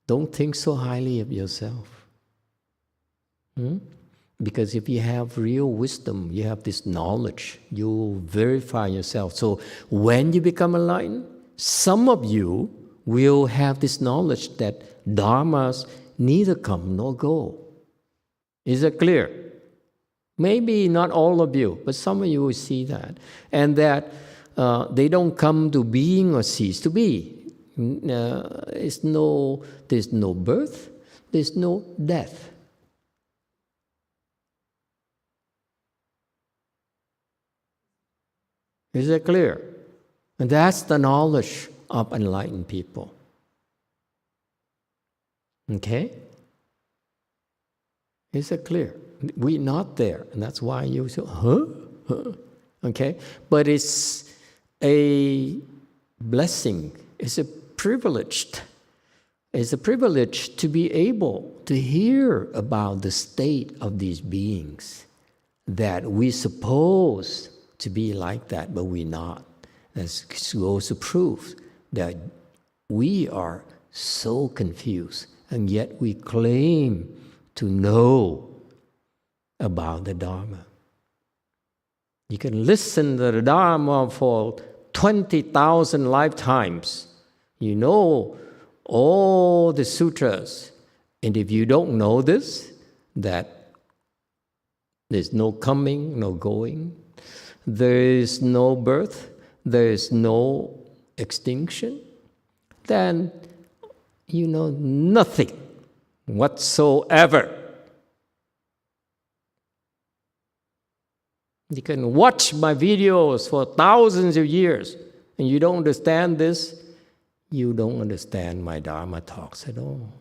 Don't think so highly of yourself. Because if you have real wisdom, you have this knowledge, you verify yourself. So when you become enlightened, some of you will have this knowledge that dharmas neither come nor go. Is that clear? Maybe not all of you, but some of you will see that. And that they don't come to being or cease to be. There's no birth, there's no death. Is that clear? And that's the knowledge of enlightened people. Okay? Is that clear? We're not there, and that's why you say, huh? Okay? But it's a blessing. It's a privilege. It's a privilege to be able to hear about the state of these beings, that we're supposed to be like that, but we're not. That goes to prove that we are so confused, and yet we claim to know about the Dharma. You can listen to the Dharma for 20,000 lifetimes. You know all the sutras. And if you don't know this, that there's no coming, no going, there is no birth, there is no extinction, then you know nothing whatsoever. You can watch my videos for thousands of years, and you don't understand this, you don't understand my Dharma talks at all.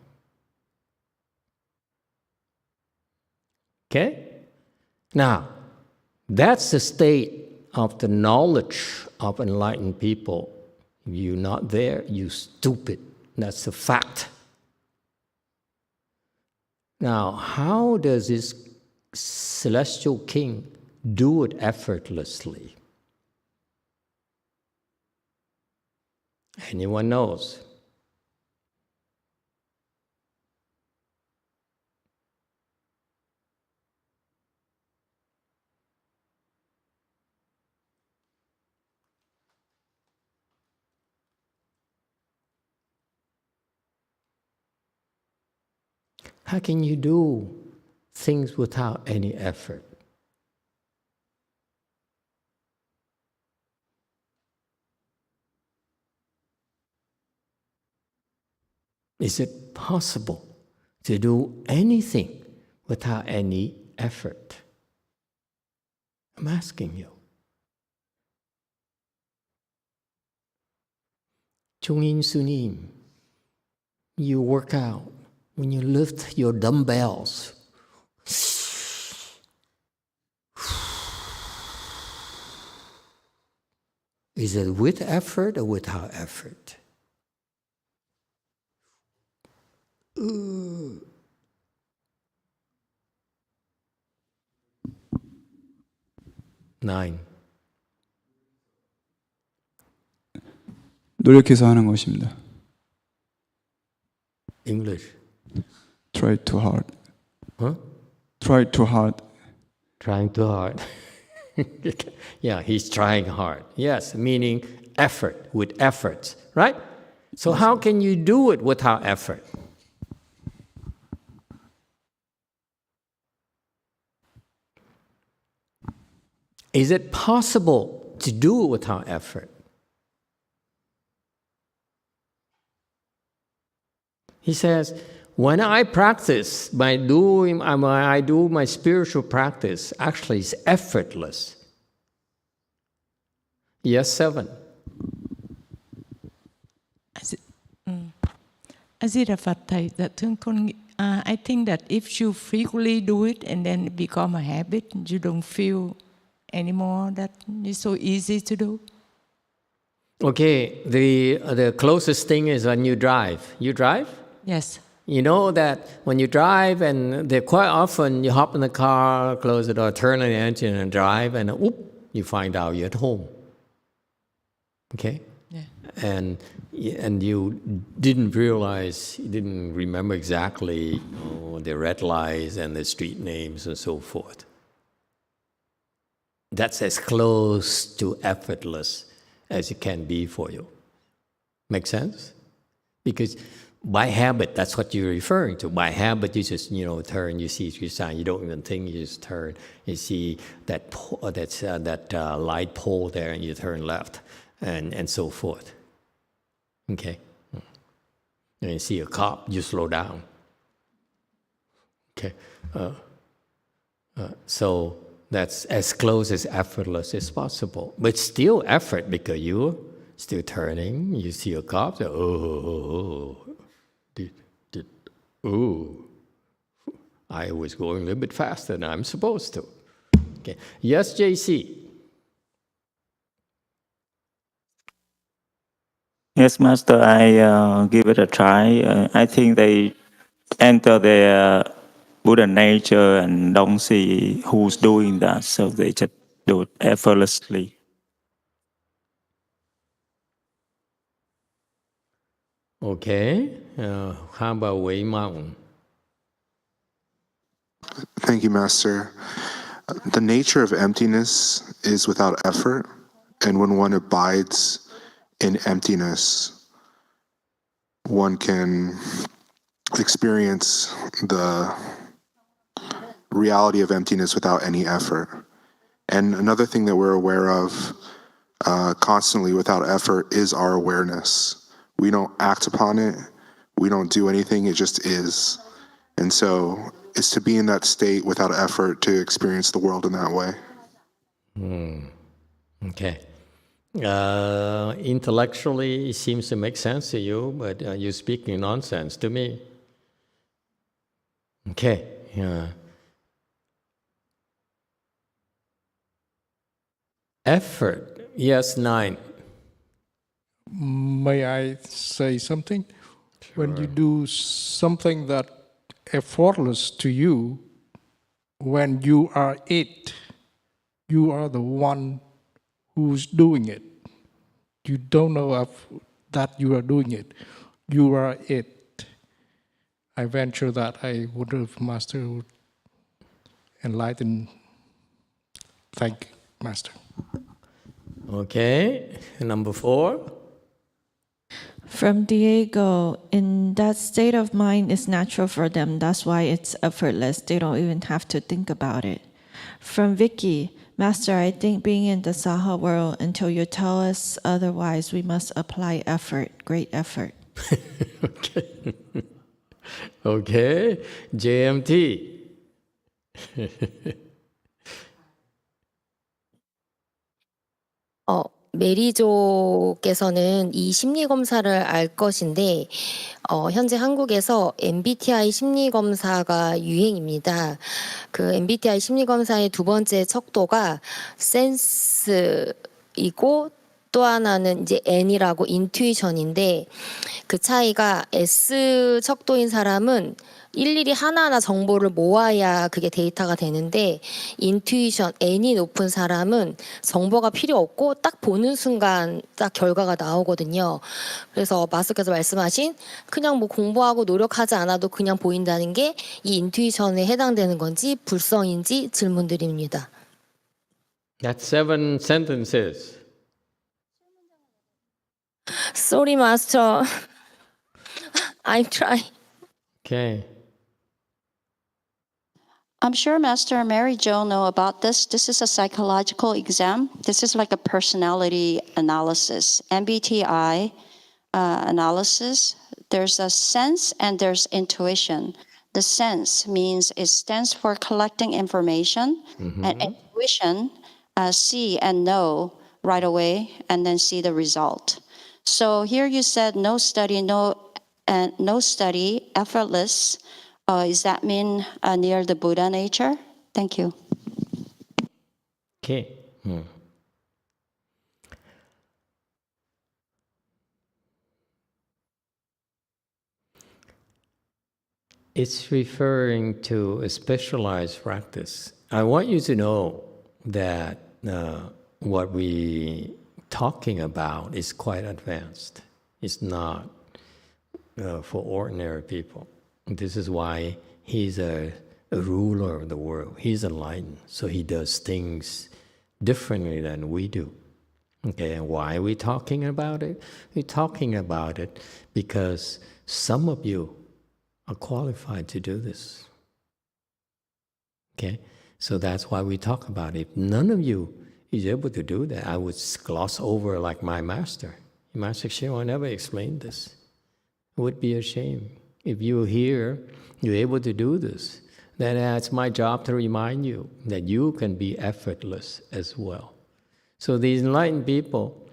Okay? Now, that's the state of the knowledge of enlightened people. If you're not there, you're stupid. That's a fact. Now, how does this celestial king do it effortlessly? Anyone knows? How can you do things without any effort? Is it possible to do anything without any effort? I'm asking you. Chung-in Sunim, you work out. When you lift your dumbbells, is it with effort or without effort? 9. 노력해서 하는 것입니다. English. Try too hard. Huh? Try too hard. Trying too hard. Yeah, he's trying hard. Yes, meaning effort, with efforts, right? So how can you do it without effort? Is it possible to do it without effort? He says, when I practice, I do my spiritual practice, actually it's effortless. Yes, 7. Azira Phật thầy, dạ thưa con, I think that if you frequently do it and then it become a habit, you don't feel anymore that it's so easy to do. Okay, the closest thing is when you drive. You drive? Yes. You know that when you drive, and quite often you hop in the car, close the door, turn on the engine and drive, and you find out you're at home. Okay? Yeah. And you didn't realize, you didn't remember exactly the red lights and the street names and so forth. That's as close to effortless as it can be for you. Make sense? Because by habit, that's what you're referring to. By habit, you just turn. You see your sign. You don't even think. You just turn. You see that light pole there, and you turn left, and so forth. Okay. And you see a cop, you slow down. Okay. So that's as close as effortless as possible, but still effort because you're still turning. You see a cop. I was going a little bit faster than I'm supposed to. Okay. Yes, JC. Yes, Master, I give it a try. I think they enter their Buddha nature and don't see who's doing that, so they just do it effortlessly. Okay. How about Wei Mountain? Thank you, Master. The nature of emptiness is without effort, and when one abides in emptiness, one can experience the reality of emptiness without any effort. And another thing that we're aware of constantly without effort is our awareness. We don't act upon it. We don't do anything. It just is. And so it's to be in that state without effort to experience the world in that way. Okay. Intellectually, it seems to make sense to you, but you're speaking nonsense to me. Okay. Effort. Yes, 9. May I say something? Sure. When you do something that effortless to you, when you are it, you are the one who's doing it. You don't know that you are doing it. You are it. I venture that I would have Master would enlighten. Thank you, Master. Okay. Number 4. From Diego, in that state of mind is natural for them. That's why it's effortless. They don't even have to think about it. From Vicky, Master, I think being in the Saha world, until you tell us otherwise, we must apply effort, great effort. Okay. Okay. JMT. 메리조께서는 이 심리검사를 알 것인데 현재 한국에서 MBTI 심리검사가 유행입니다. 그 MBTI 심리검사의 두 번째 척도가 센스이고 또 하나는 이제 N이라고 인투이션인데 그 차이가 S 척도인 사람은 일일이 하나하나 정보를 모아야 그게 데이터가 되는데 인투이션 N이 높은 사람은 정보가 필요 없고 딱 보는 순간 딱 결과가 나오거든요. 그래서 마스터께서 말씀하신 그냥 뭐 공부하고 노력하지 않아도 그냥 보인다는 게 이 인투이션에 해당되는 건지 불성인지 질문드립니다. That's 7 sentences. Sorry, Master. I'm trying. Okay. I'm sure Master Mary Jo know about this. This is a psychological exam. This is like a personality analysis, MBTI analysis. There's a sense and there's intuition. The sense means it stands for collecting information, and intuition, see and know right away, and then see the result. So here you said no study, effortless. Does that mean near the Buddha nature? Thank you. Okay. It's referring to a specialized practice. I want you to know that what we talking about is quite advanced. It's not for ordinary people. This is why he's a ruler of the world. He's enlightened, so he does things differently than we do. Okay, and why are we talking about it? We're talking about it because some of you are qualified to do this. Okay, so that's why we talk about it. If none of you is able to do that, I would gloss over like my master. Master Shimon never explained this. It would be a shame. If you're here, you're able to do this, then it's my job to remind you that you can be effortless as well. So these enlightened people,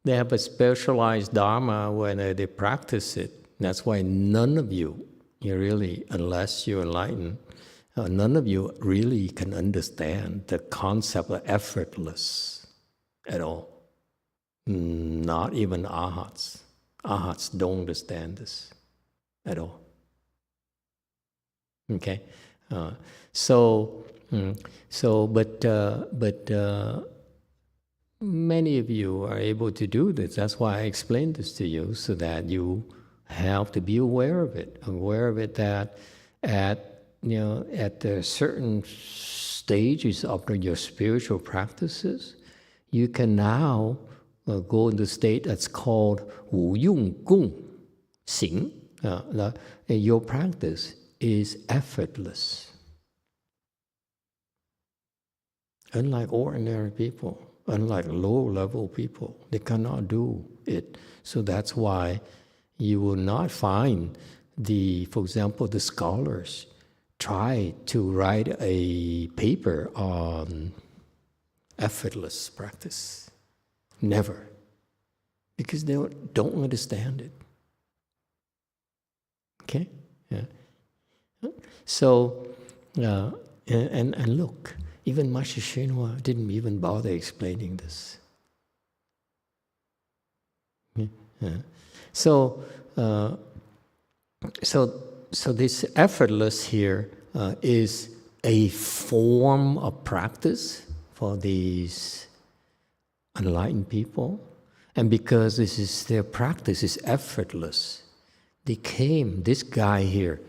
they have a specialized Dharma when they practice it. That's why none of you really, unless you're enlightened, none of you really can understand the concept of effortless at all. Not even arhats. Arhats don't understand this at all. Okay, but many of you are able to do this. That's why I explained this to you, so that you have to be aware of it that at the certain stages of your spiritual practices, you can now go into a state that's called 无用功行. Your practice is effortless. Unlike ordinary people, unlike low-level people, they cannot do it. So that's why you will not find for example, the scholars try to write a paper on effortless practice. Never. Because they don't understand it. Okay? Yeah. So, and look, even Master YongHua didn't even bother explaining this. Yeah. So this effortless here is a form of practice for these enlightened people. And because their practice is effortless, this guy here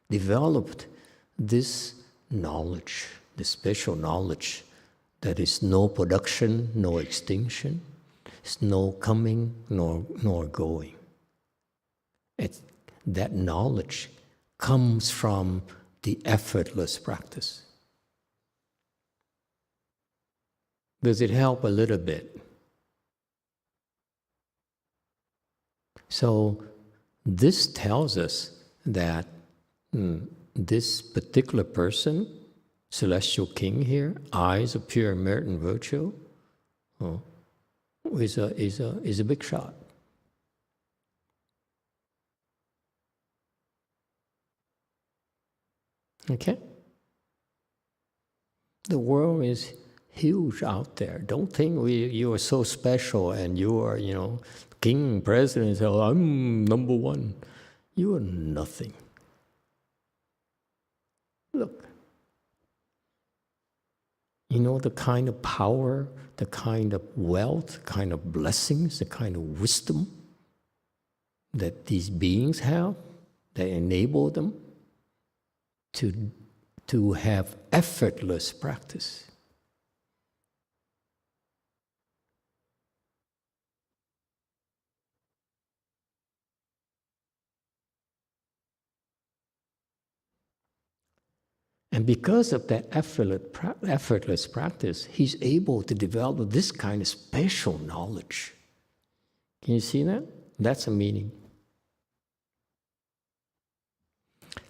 developed this knowledge, this special knowledge that is no production, no extinction, it's no coming nor going. That knowledge comes from the effortless practice. Does it help a little bit? So this tells us that this particular person, celestial king here, eyes of pure merit and virtue, is a big shot. Okay? The world is huge out there. Don't think you are so special and you are, king, president, so I'm number one. You are nothing. Look. You know the kind of power, the kind of wealth, the kind of blessings, the kind of wisdom that these beings have that enable them to have effortless practice. And because of that effortless practice, he's able to develop this kind of special knowledge. Can you see that? That's a meaning.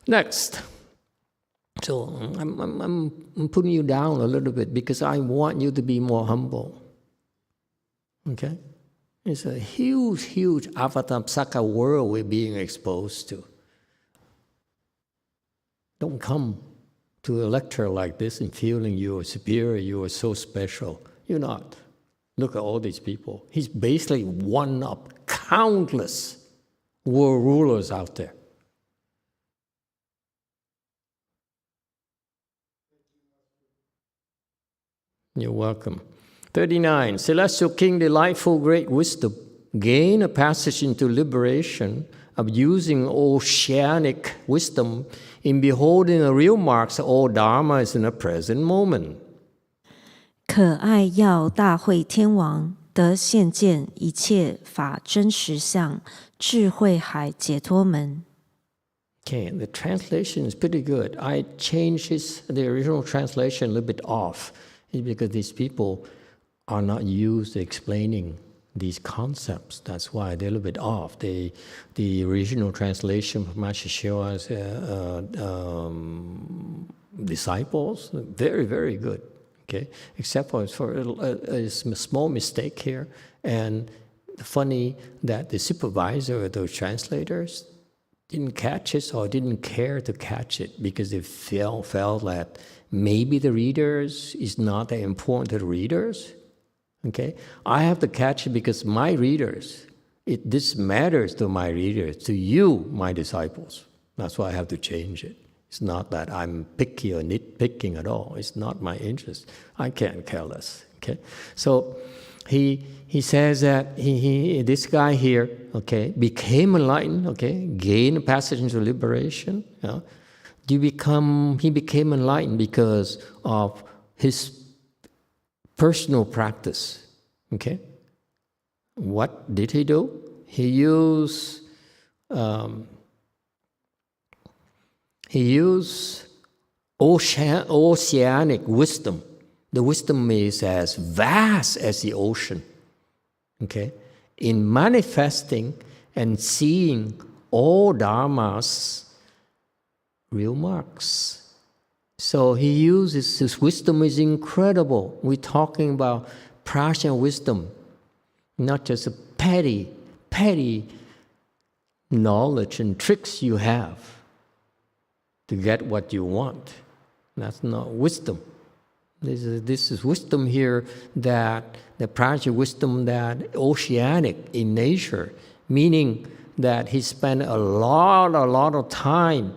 Next. So I'm putting you down a little bit because I want you to be more humble. Okay? It's a huge, huge Avatamsaka world we're being exposed to. Don't come to a lecture like this and feeling you are superior, you are so special. You're not. Look at all these people. He's basically one of countless world rulers out there. You're welcome. 39. Celestial King, delightful great wisdom, gain a passage into liberation of using oceanic wisdom in beholding the real marks of all Dharma is in the present moment. 可爱要大会天王得现见一切法真实相，智慧海解脱门。 Okay, the translation is pretty good. I changed the original translation a little bit off. It's because these people are not used to explaining these concepts. That's why they're a little bit off. The original translation from Master YongHua's disciples, very, very good. Okay, except for a small mistake here. And funny that the supervisor of those translators didn't catch it or didn't care to catch it because they felt that maybe the readers is not that important to the readers. Okay, I have to catch it because my readers, this matters to my readers, to you, my disciples. That's why I have to change it. It's not that I'm picky or nitpicking at all. It's not my interest. I can't care less. Okay, so he says that this guy here, okay, became enlightened, okay, gained a passage into liberation. He became enlightened because of his personal practice. Okay, what did he do? He used oceanic wisdom. The wisdom is as vast as the ocean. Okay, in manifesting and seeing all dharmas real marks. So he uses his wisdom is incredible. We're talking about prajna wisdom, not just a petty knowledge and tricks you have to get what you want. That's not wisdom. This is wisdom here, that the prajna wisdom that oceanic in nature, meaning that he spent a lot of time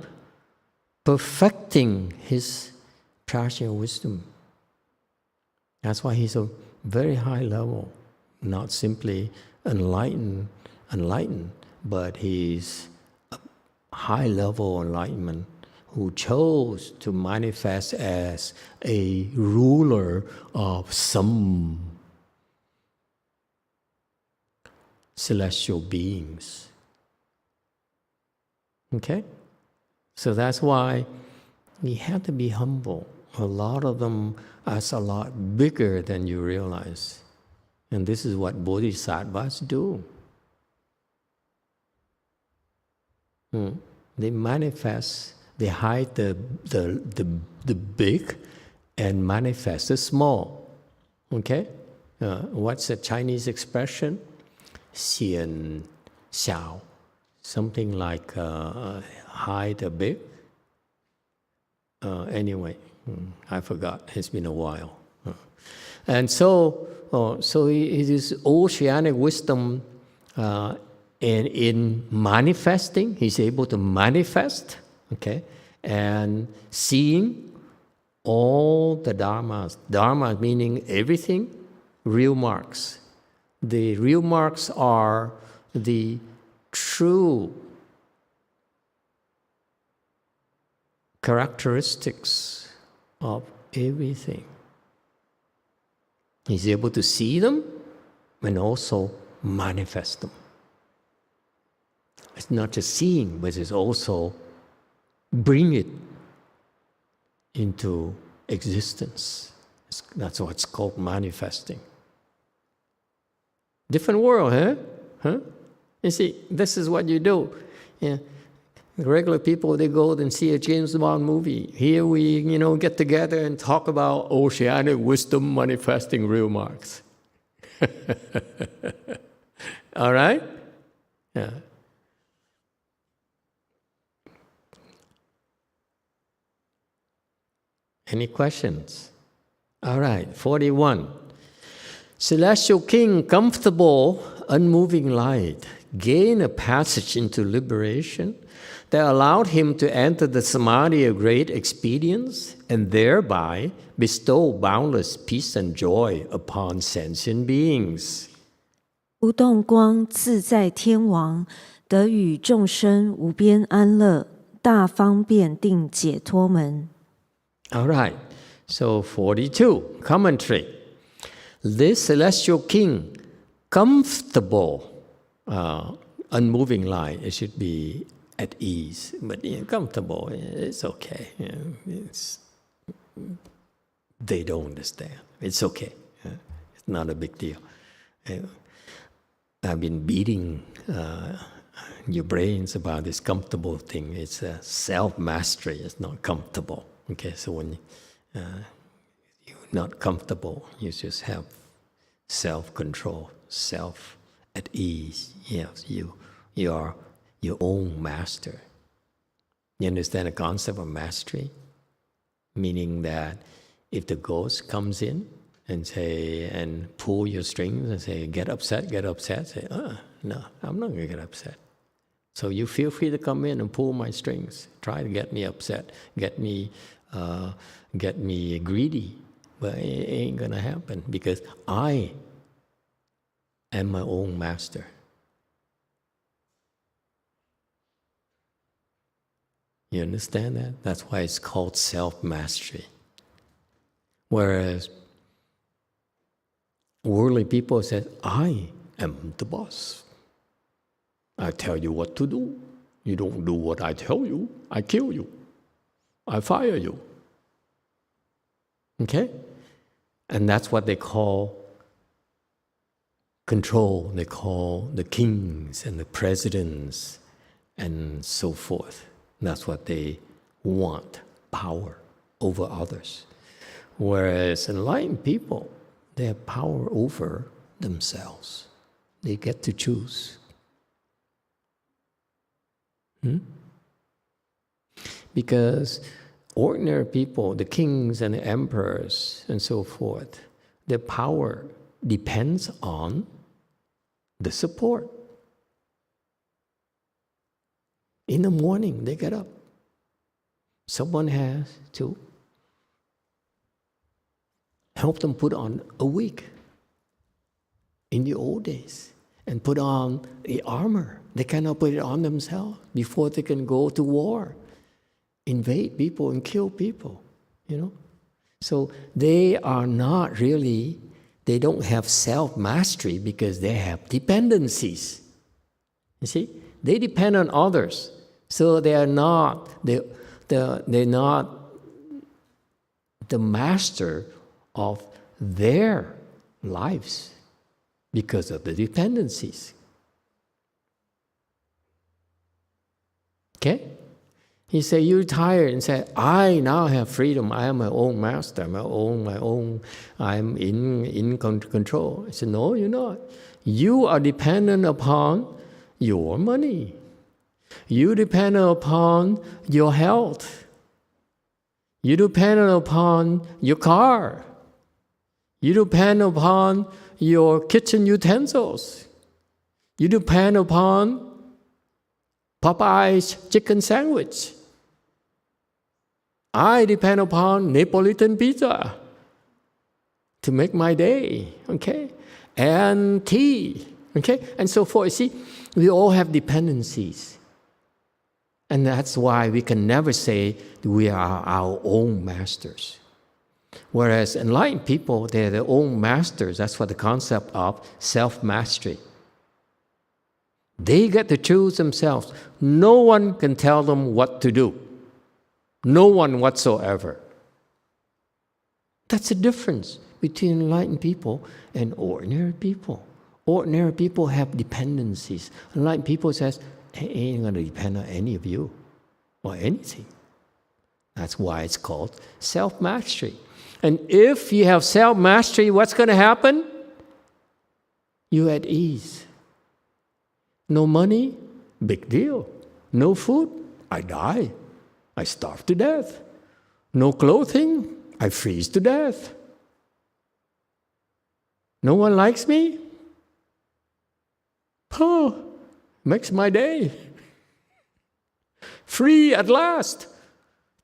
perfecting his prajna wisdom. That's why he's a very high level, not simply enlightened, but he's a high level enlightenment who chose to manifest as a ruler of some celestial beings. Okay? So that's why we have to be humble. A lot of them are a lot bigger than you realize. And this is what bodhisattvas do. They manifest, they hide the big and manifest the small. Okay? What's the Chinese expression? Xian xiao. Something like hide the big. Anyway, I forgot. It's been a while. And so it is oceanic wisdom, and in manifesting, he's able to manifest, okay, and seeing all the dharmas. Dharma meaning everything, real marks. The real marks are the true characteristics of everything. He's able to see them and also manifest them. It's not just seeing, but it's also bring it into existence. That's what's called manifesting. Different world, huh? You see, this is what you do. Yeah. The regular people, they go and see a James Bond movie. Here we, get together and talk about oceanic wisdom manifesting real marks. All right? Yeah. Any questions? All right, 41. Celestial King, comfortable, unmoving light, gain a passage into liberation that allowed him to enter the samadhi of great expedience and thereby bestow boundless peace and joy upon sentient beings. 不动光自在天王，得与众生无边安乐，大方便定解脱门。 All right, so 42, commentary. This celestial king, comfortable, unmoving light, it should be at ease, but comfortable, it's okay. They don't understand. It's okay. It's not a big deal. I've been beating your brains about this comfortable thing. It's self-mastery. It's not comfortable. Okay, so when you're not comfortable, you just have self-control, self at ease. Yes, you are your own master. You understand the concept of mastery? Meaning that if the ghost comes in and pull your strings and say, get upset, say, no, I'm not going to get upset. So you feel free to come in and pull my strings. Try to get me upset, get me greedy, but it ain't going to happen because I am my own master. You understand that? That's why it's called self-mastery. Whereas worldly people say, I am the boss. I tell you what to do. You don't do what I tell you, I kill you. I fire you. Okay? And that's what they call control. They call the kings and the presidents and so forth. That's what they want, power over others. Whereas enlightened people, they have power over themselves. They get to choose. Because ordinary people, the kings and the emperors and so forth, their power depends on the support. In the morning, they get up. Someone has to help them put on a wig in the old days and put on the armor. They cannot put it on themselves before they can go to war, invade people and kill people, you know. So they are not really, they don't have self-mastery because they have dependencies. You see, they depend on others. So they are not, they're not the master of their lives because of the dependencies. Okay? He said, you retire and say, I now have freedom. I am my own master. I'm in control. I said, no, you're not. You are dependent upon your money. You depend upon your health. You depend upon your car. You depend upon your kitchen utensils. You depend upon Popeye's chicken sandwich. I depend upon Neapolitan pizza to make my day, okay? And tea, okay? And so forth. See, we all have dependencies. And that's why we can never say we are our own masters. Whereas enlightened people, they're their own masters. That's what the concept of self-mastery. They get to choose themselves. No one can tell them what to do. No one whatsoever. That's the difference between enlightened people and ordinary people. Ordinary people have dependencies. Enlightened people says, I ain't going to depend on any of you or anything. That's why it's called self-mastery. And if you have self-mastery, what's going to happen? You're at ease. No money? Big deal. No food? I die. I starve to death. No clothing? I freeze to death. No one likes me? Oh, makes my day. Free at last.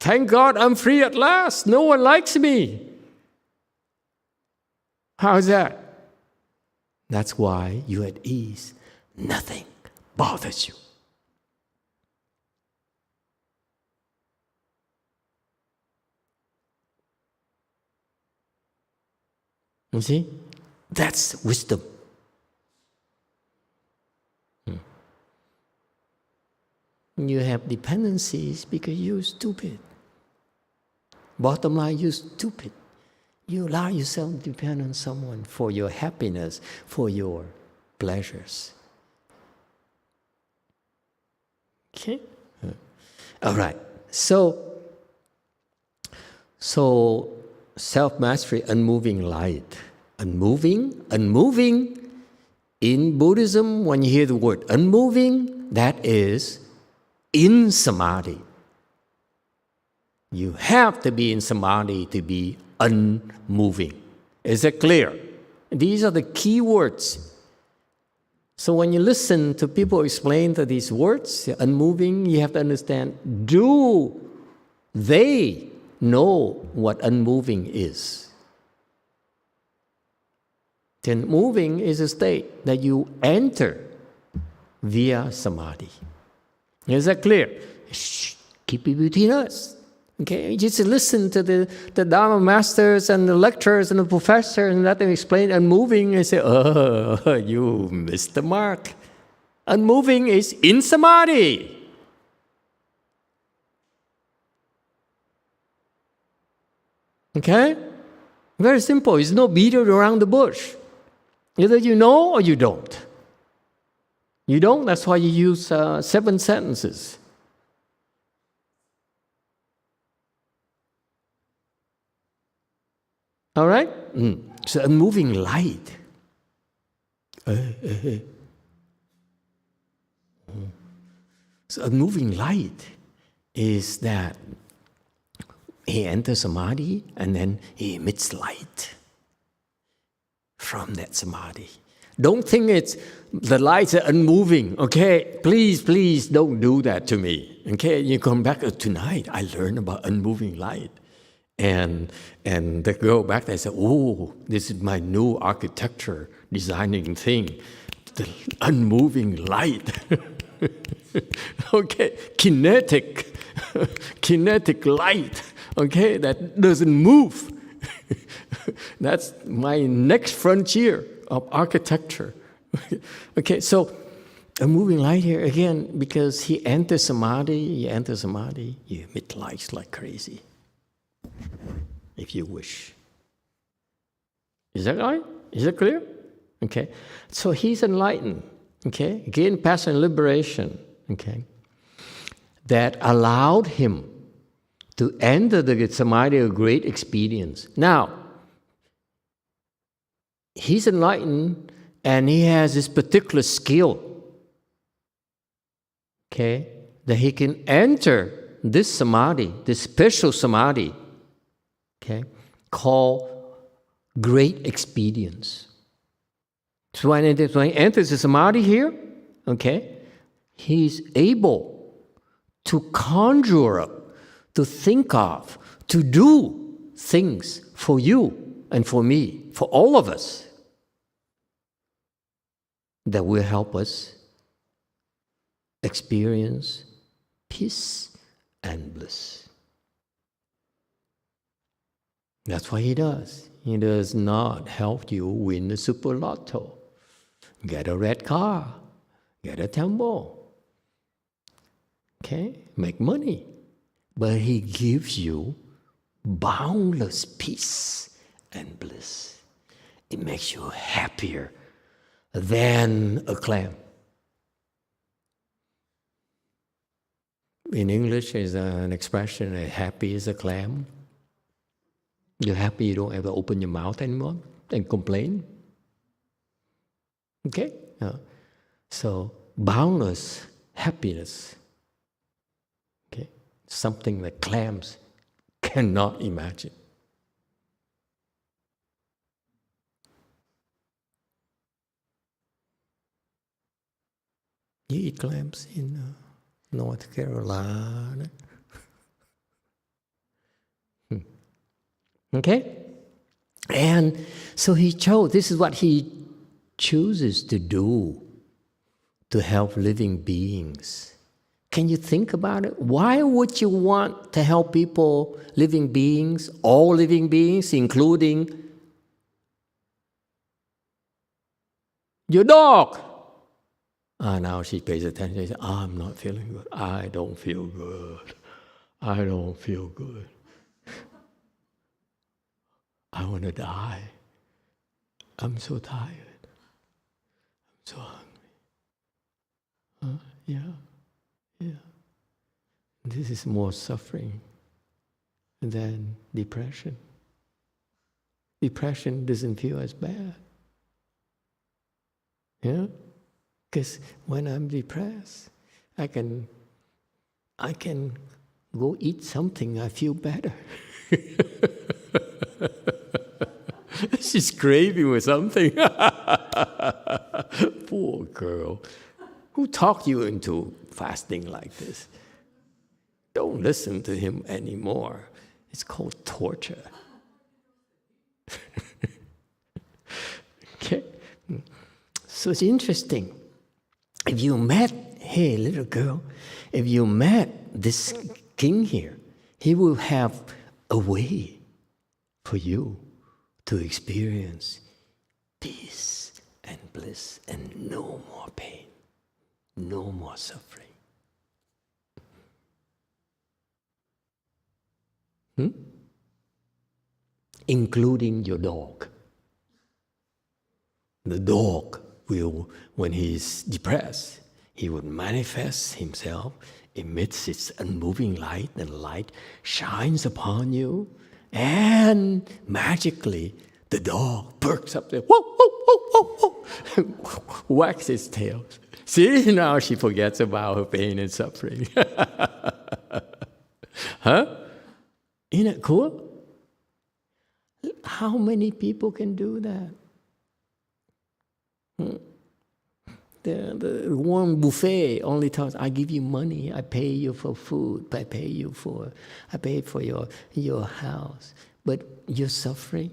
Thank God I'm free at last. No one likes me. How's that? That's why you're at ease. Nothing bothers you. You see? That's wisdom. You have dependencies because you're stupid. Bottom line, you're stupid. You allow yourself to depend on someone for your happiness, for your pleasures. Okay? All right. So self-mastery, unmoving light. Unmoving. In Buddhism, when you hear the word unmoving, that is in samadhi. You have to be in samadhi to be unmoving. Is it clear? These are the key words. So when you listen to people explain to these words, unmoving, you have to understand, do they know what unmoving is? Then moving is a state that you enter via samadhi. Is that clear? Shh, keep it between us. Okay, just listen to the Dharma masters and the lecturers and the professors and let them explain unmoving and say, oh, you missed the mark. Unmoving is in samadhi. Okay? Very simple. It's no beating around the bush. Either you know or you don't. You don't, that's why you use 7 sentences. All right? So unmoving light. So unmoving light is that he enters samadhi and then he emits light from that samadhi. Don't think it's the lights are unmoving, okay? Please don't do that to me, okay? You come back tonight, I learned about unmoving light. And they go back, they say, oh, this is my new architecture designing thing, the unmoving light. Okay, kinetic light, okay, that doesn't move. That's my next frontier of architecture. Okay, so a moving light here again, because he enters samadhi, you emit lights like crazy. If you wish. Is that right? Is that clear? Okay. So he's enlightened. Okay. Again, passion liberation. Okay. That allowed him to enter the samadhi of great experience. Now, he's enlightened and he has this particular skill. Okay. That he can enter this samadhi, this special samadhi. Okay, called great experience. So when he enters the samadhi here, okay, he's able to conjure up, to think of, to do things for you and for me, for all of us, that will help us experience peace and bliss. That's what he does. He does not help you win the super lotto, get a red car, get a temple, okay, make money. But he gives you boundless peace and bliss. It makes you happier than a clam. In English, there's an expression, happy as a clam. You're happy you don't ever open your mouth anymore and complain. Okay? So, boundless happiness. Okay? Something that clams cannot imagine. You eat clams in North Carolina. Okay? And so he chose, this is what he chooses to do to help living beings. Can you think about it? Why would you want to help people, living beings, all living beings, including your dog? Now she pays attention. She says, I'm not feeling good. I don't feel good. I don't feel good. I want to die. I'm so tired. I'm so hungry. Yeah. This is more suffering than depression. Depression doesn't feel as bad. Yeah? Because when I'm depressed, I can go eat something, I feel better. She's craving with something. Poor girl. Who talked you into fasting like this? Don't listen to him anymore. It's called torture. Okay. So it's interesting. If you met, hey, little girl, if you met this king here, he will have a way for you to experience peace and bliss and no more pain, no more suffering. Including your dog. The dog will, when he's depressed, he would manifest himself, emits its unmoving light, and the light shines upon you, and magically the dog perks up there, whoa, whoa, whoa, whoa, whoa, wags its tail. See, now she forgets about her pain and suffering. Huh? Isn't it cool? How many people can do that? The one buffet only tells, I give you money, I pay you for food, I pay for your house. But you're suffering?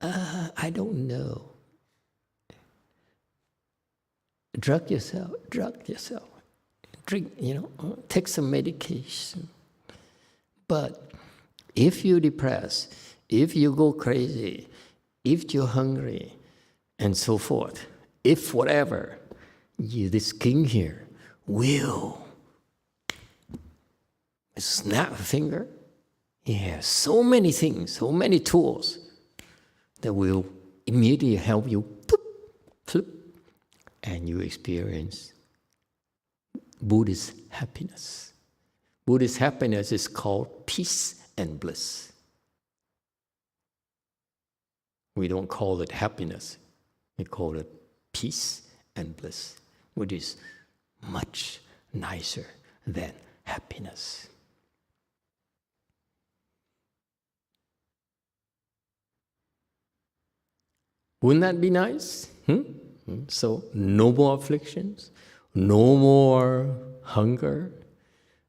I don't know. Drug yourself. Drink, take some medication. But if you're depressed, if you go crazy, if you're hungry, and so forth, if whatever, this king here will snap a finger. He has so many things, so many tools that will immediately help you, flip, and you experience Buddhist happiness. Buddhist happiness is called peace and bliss. We don't call it happiness. We call it peace and bliss, which is much nicer than happiness. Wouldn't that be nice? So no more afflictions, no more hunger,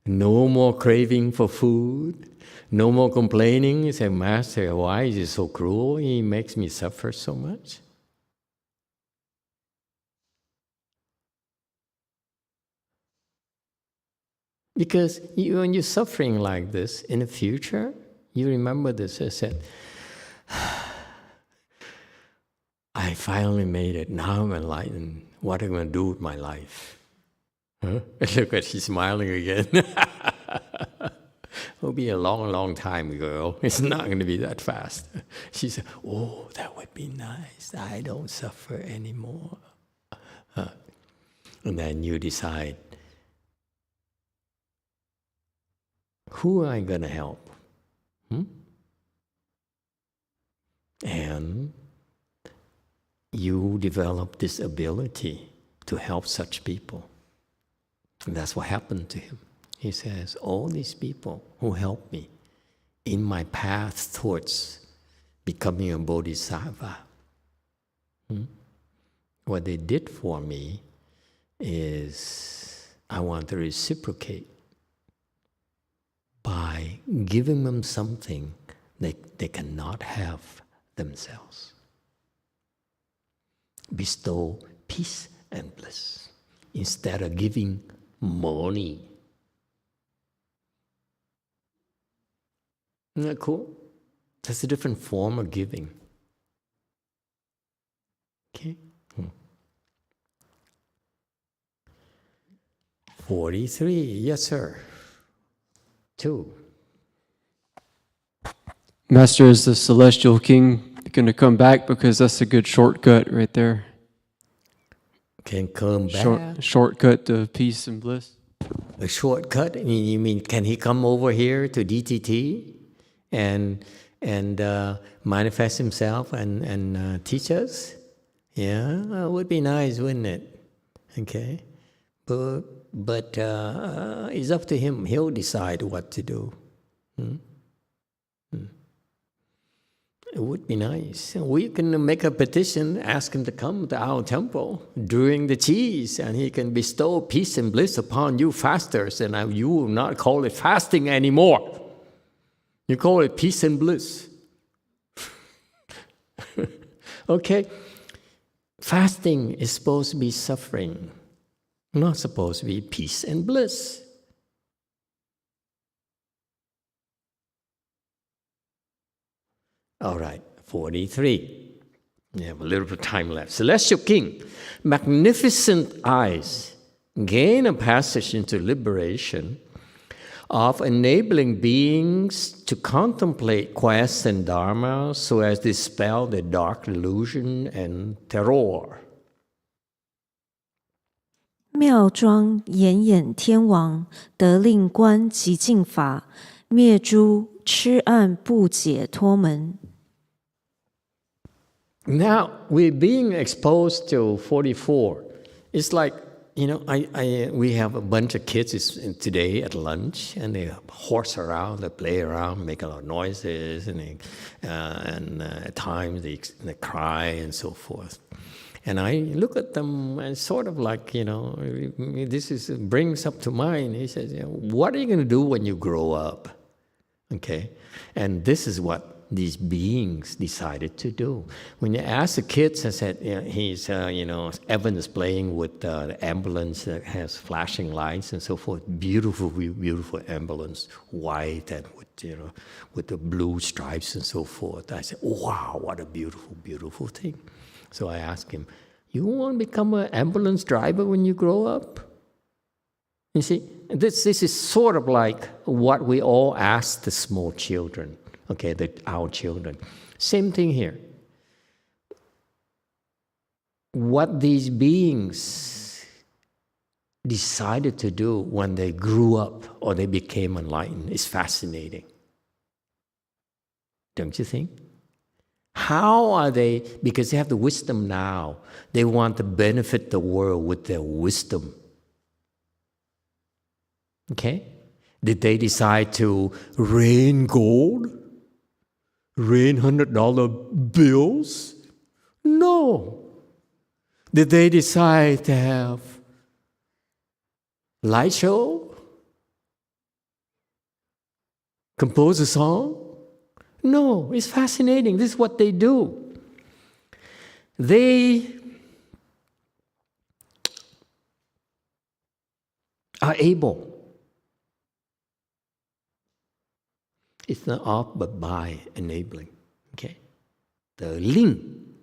no more craving for food, no more complaining. You say, Master, why is he so cruel? He makes me suffer so much. Because when you're suffering like this, in the future, you remember this. I said, I finally made it. Now I'm enlightened. What am I going to do with my life? Huh? Look at she's smiling again. It'll be a long, long time, girl. It's not going to be that fast. She said, oh, that would be nice. I don't suffer anymore. And then you decide, who am I going to help? And you develop this ability to help such people. And that's what happened to him. He says, all these people who helped me in my path towards becoming a bodhisattva, what they did for me is I want to reciprocate by giving them something that they cannot have themselves. Bestow peace and bliss instead of giving money. Isn't that cool? That's a different form of giving. Okay? 43, yes sir. 2. Master, is the celestial king going to come back? Because that's a good shortcut right there. Can come back? Shortcut to peace and bliss. A shortcut? You mean can he come over here to DTT and manifest himself and teach us? Yeah, it would be nice, wouldn't it? Okay, but it's up to him. He'll decide what to do. It would be nice. We can make a petition, ask him to come to our temple during the Qis, and he can bestow peace and bliss upon you fasters, and you will not call it fasting anymore. You call it peace and bliss. Okay? Fasting is supposed to be suffering, not supposed to be peace and bliss. All right, 43. We have a little bit of time left. Celestial King, magnificent eyes, gain a passage into liberation of enabling beings to contemplate quests and Dharma so as to dispel the dark illusion and terror. 妙庄炎眼天王得令观极净法，灭诸痴暗不解脱门。 Now, we're being exposed to 44. It's like, we have a bunch of kids today at lunch, and they horse around, they play around, make a lot of noises, and at times they cry and so forth. And I look at them and sort of like, this brings up to mind. He says, what are you going to do when you grow up? Okay? And this is what these beings decided to do. When you ask the kids, I said, Evan is playing with the ambulance that has flashing lights and so forth. Beautiful, beautiful ambulance, white and with the blue stripes and so forth. I said, wow, what a beautiful, beautiful thing. So I asked him, you want to become an ambulance driver when you grow up? You see, this is sort of like what we all ask the small children. Okay, our children. Same thing here. What these beings decided to do when they grew up or they became enlightened is fascinating. Don't you think? How are they, because they have the wisdom now, they want to benefit the world with their wisdom. Okay? Did they decide to rain gold? Rain $100 bills? No. Did they decide to have light show? Compose a song? No, it's fascinating. This is what they do. They are able. It's not of but by enabling. Okay, the Ling,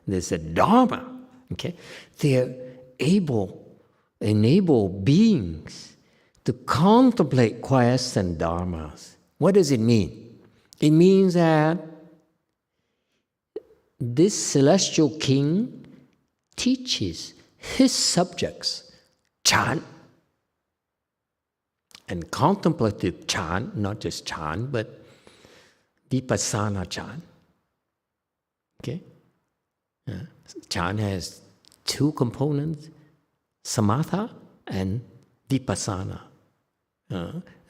there's a Dharma. Okay, they're enable beings to contemplate quests and dharmas. What does it mean? It means that this celestial king teaches his subjects chant and contemplative chant, not just chant, but vipassana chant. Okay? Chant has two components, samatha and vipassana.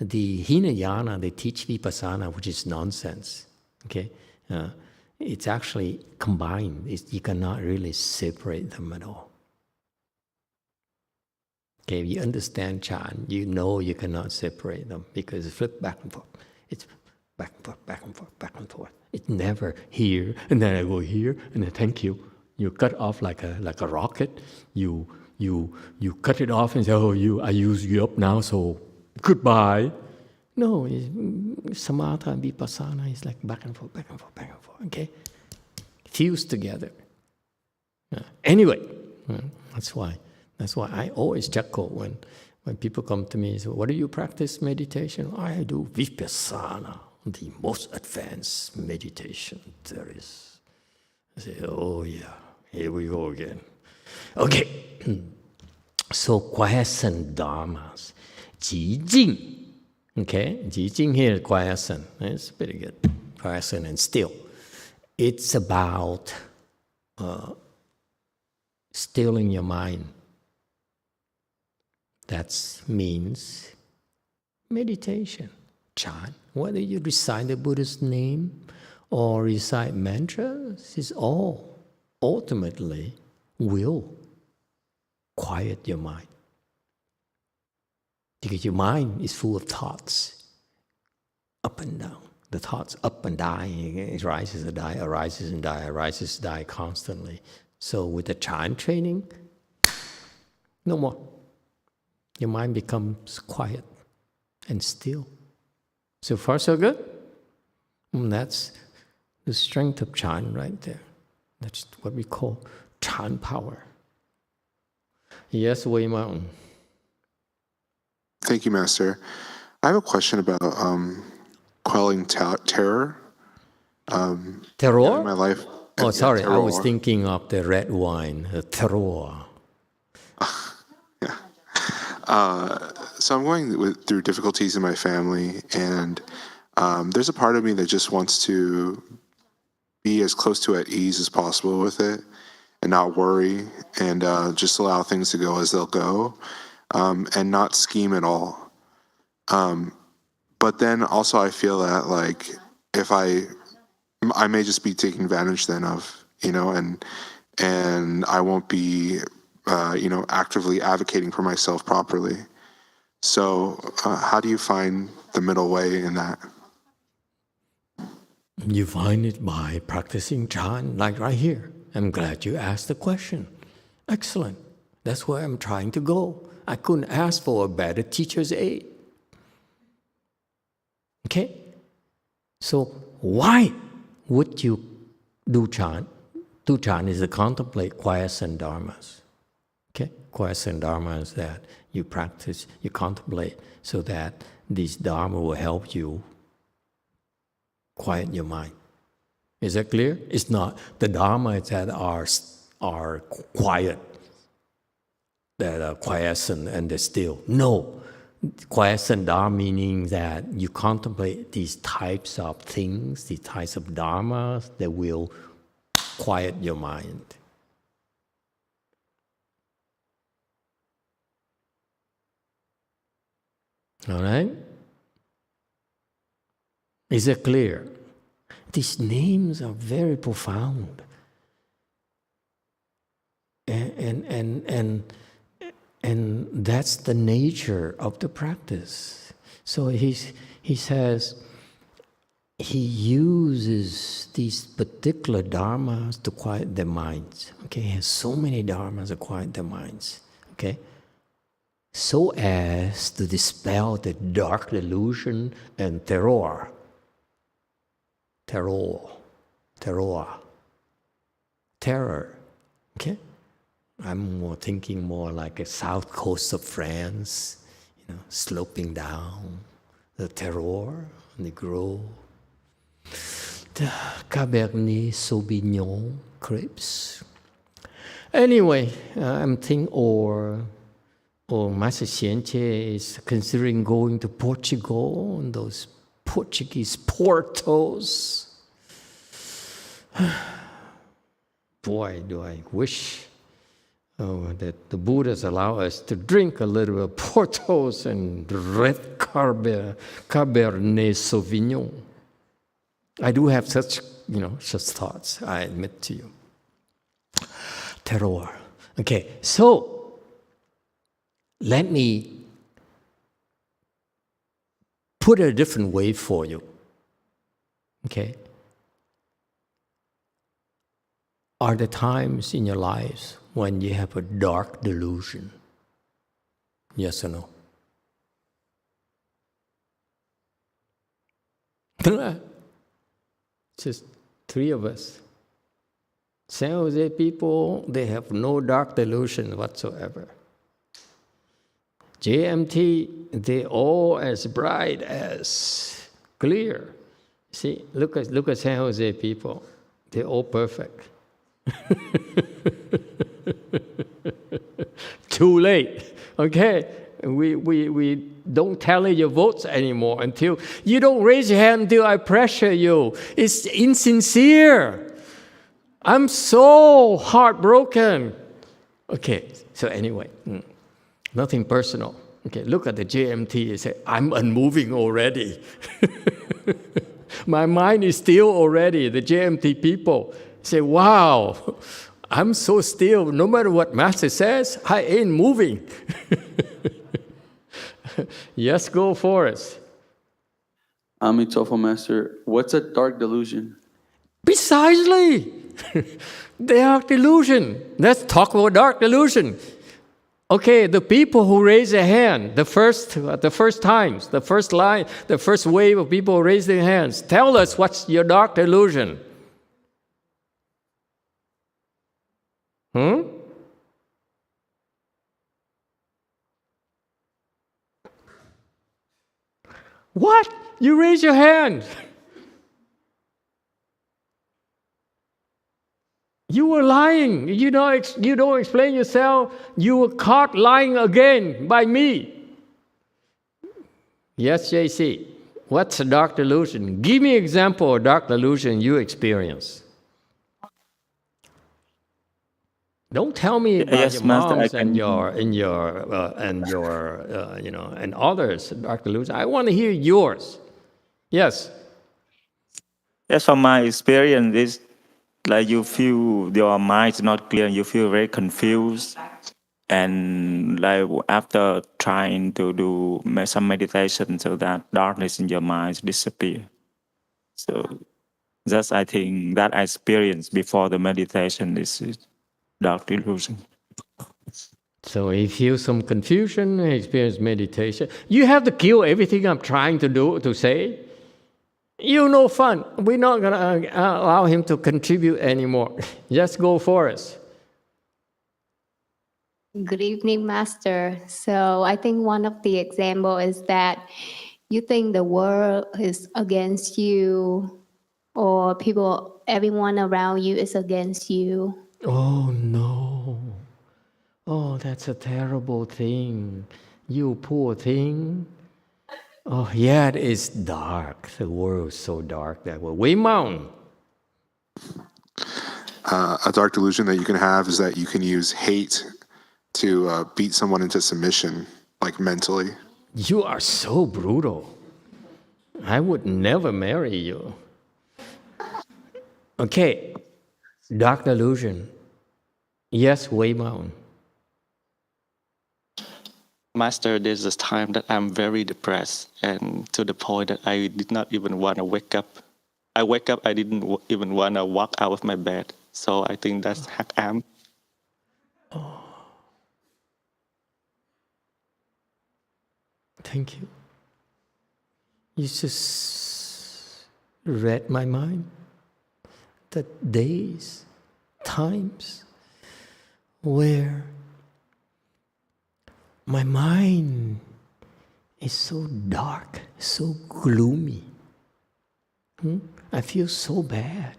The Hinayana, they teach vipassana, which is nonsense. Okay? It's actually combined. You cannot really separate them at all. Okay, if you understand chant, you know you cannot separate them because it's flip back and forth. It's back and forth, back and forth, back and forth. It's never here, and then I go here, and then thank you. You cut off like a rocket. You cut it off and say, I use you up now, so goodbye. No, samatha and vipassana is like back and forth, back and forth, back and forth. Okay, fused together. Anyway, that's why I always chuckle when people come to me and say, what do you practice meditation? I do vipassana, the most advanced meditation there is. I say, oh yeah, here we go again. Okay, so quiescent dharmas, jijing. Okay, jijing here, quiescent. It's pretty good. Quiescent and still. It's about stilling your mind. That means meditation, chant. Whether you recite the Buddha's name or recite mantras, is all ultimately will quiet your mind. Because your mind is full of thoughts, up and down. The thoughts up and die, it rises and die, arises and die, arises and die constantly. So with the Chan training, no more. Your mind becomes quiet and still. So far, so good. And that's the strength of Chan right there. That's what we call Chan power. Yes, Wei Mountain. Thank you, Master. I have a question about quelling terror. Terror? In my life. Oh, sorry, terror. I was thinking of the red wine, terror. So I'm going through difficulties in my family, and there's a part of me that just wants to be as close to at ease as possible with it and not worry and just allow things to go as they'll go and not scheme at all. But then also I feel that like if I may just be taking advantage then of, and I won't be, actively advocating for myself properly. So how do you find the middle way in that? You find it by practicing Chan, like right here. I'm glad you asked the question. Excellent. That's where I'm trying to go. I couldn't ask for a better teacher's aid. Okay? So why would you do Chan? Do Chan is to contemplate quiescent dharmas. Okay? Quiescent dharmas that you practice, you contemplate, so that this dharma will help you quiet your mind. Is that clear? It's not the dharmas that are quiet, that are quiescent and they're still. No. Quiescent dharma meaning that you contemplate these types of things, these types of dharmas that will quiet your mind. All right? Is it clear? These names are very profound. And that's the nature of the practice. So he says he uses these particular dharmas to quiet their minds. Okay, he has so many dharmas to quiet their minds. Okay, so as to dispel the dark delusion and terror. Terror. Okay. I'm thinking more like a south coast of France, sloping down, the terror, the grove, the Cabernet Sauvignon grapes. Anyway, I'm thinking, or Master Xianqie is considering going to Portugal and those Portuguese portos. Boy, do I wish that the Buddhas allow us to drink a little bit of Portos and red Cabernet Sauvignon. I do have such thoughts, I admit to you. Terroir. Okay, so let me put it a different way for you. Okay? Are there times in your lives when you have a dark delusion? Yes or no? Just three of us. San Jose people, they have no dark delusion whatsoever. JMT, they all as bright as clear. See, look at San Jose people. They're all perfect. Too late. Okay, we don't tally your votes anymore until you don't raise your hand until I pressure you. It's insincere. I'm so heartbroken. Okay, so anyway, nothing personal. Okay, look at the JMT and say, I'm unmoving already. My mind is still already. The JMT people say, wow, I'm so still. No matter what Master says, I ain't moving. Yes, go for it. Emitofuo, Master, what's a dark delusion? Precisely. Dark delusion. Let's talk about dark delusion. Okay, the people who raise their hand, the first times, the first line, the first wave of people who raise their hands, tell us what's your dark delusion. What? You raise your hand. You were lying. You don't explain yourself. You were caught lying again by me. Yes, JC. What's a dark delusion? Give me an example of dark delusion you experience. Don't tell me about Yes, your Master, moms and others dark delusion. I want to hear yours. Yes. Yes, from my experience, it's like you feel your mind is not clear, you feel very confused. And like after trying to do some meditation, so that darkness in your mind disappear. So that's, I think, that I experienced before the meditation is dark delusion. So if you feel some confusion, experience meditation. You have to kill everything I'm trying to say. You're no fun. We're not going to allow him to contribute anymore. Just go for us. Good evening, Master. So I think one of the example is that you think the world is against you, or everyone around you is against you. Oh, no. Oh, that's a terrible thing. You poor thing. Oh, yeah, it is dark. The world is so dark that way. Wei Mao. A dark delusion that you can have is that you can use hate to beat someone into submission, like mentally. You are so brutal. I would never marry you. Okay, dark delusion. Yes, Wei Mao. Master, there's this time that I'm very depressed, and to the point that I did not even want to wake up. I wake up, I didn't even want to walk out of my bed. So I think that's Hakam. Oh. Thank you. You just read my mind. The days, times where my mind is so dark, so gloomy. I feel so bad.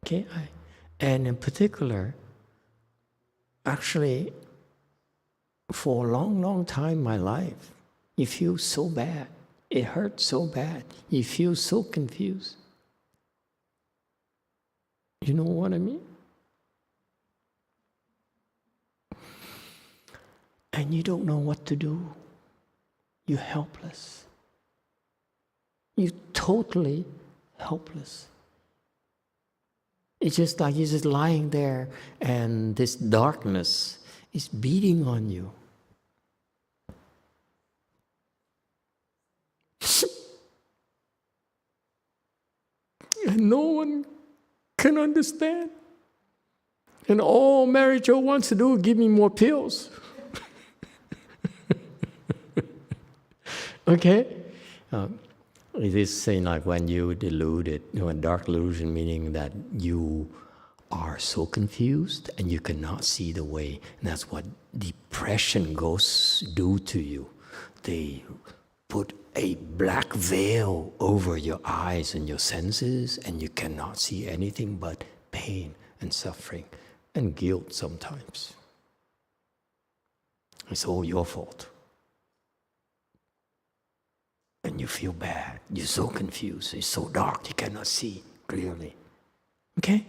Okay, and in particular, actually, for a long, long time in my life, you feel so bad. It hurts so bad. You feel so confused. You know what I mean? And you don't know what to do. You're helpless. You're totally helpless. It's just like you're just lying there and this darkness is beating on you. And no one can understand. And all Mary Jo wants to do is give me more pills. Okay? It is saying like when you deluded, dark delusion, meaning that you are so confused and you cannot see the way. And that's what depression ghosts do to you. They put a black veil over your eyes and your senses, and you cannot see anything but pain and suffering and guilt sometimes. It's all your fault. And you feel bad. You're so confused. It's so dark. You cannot see clearly. Okay?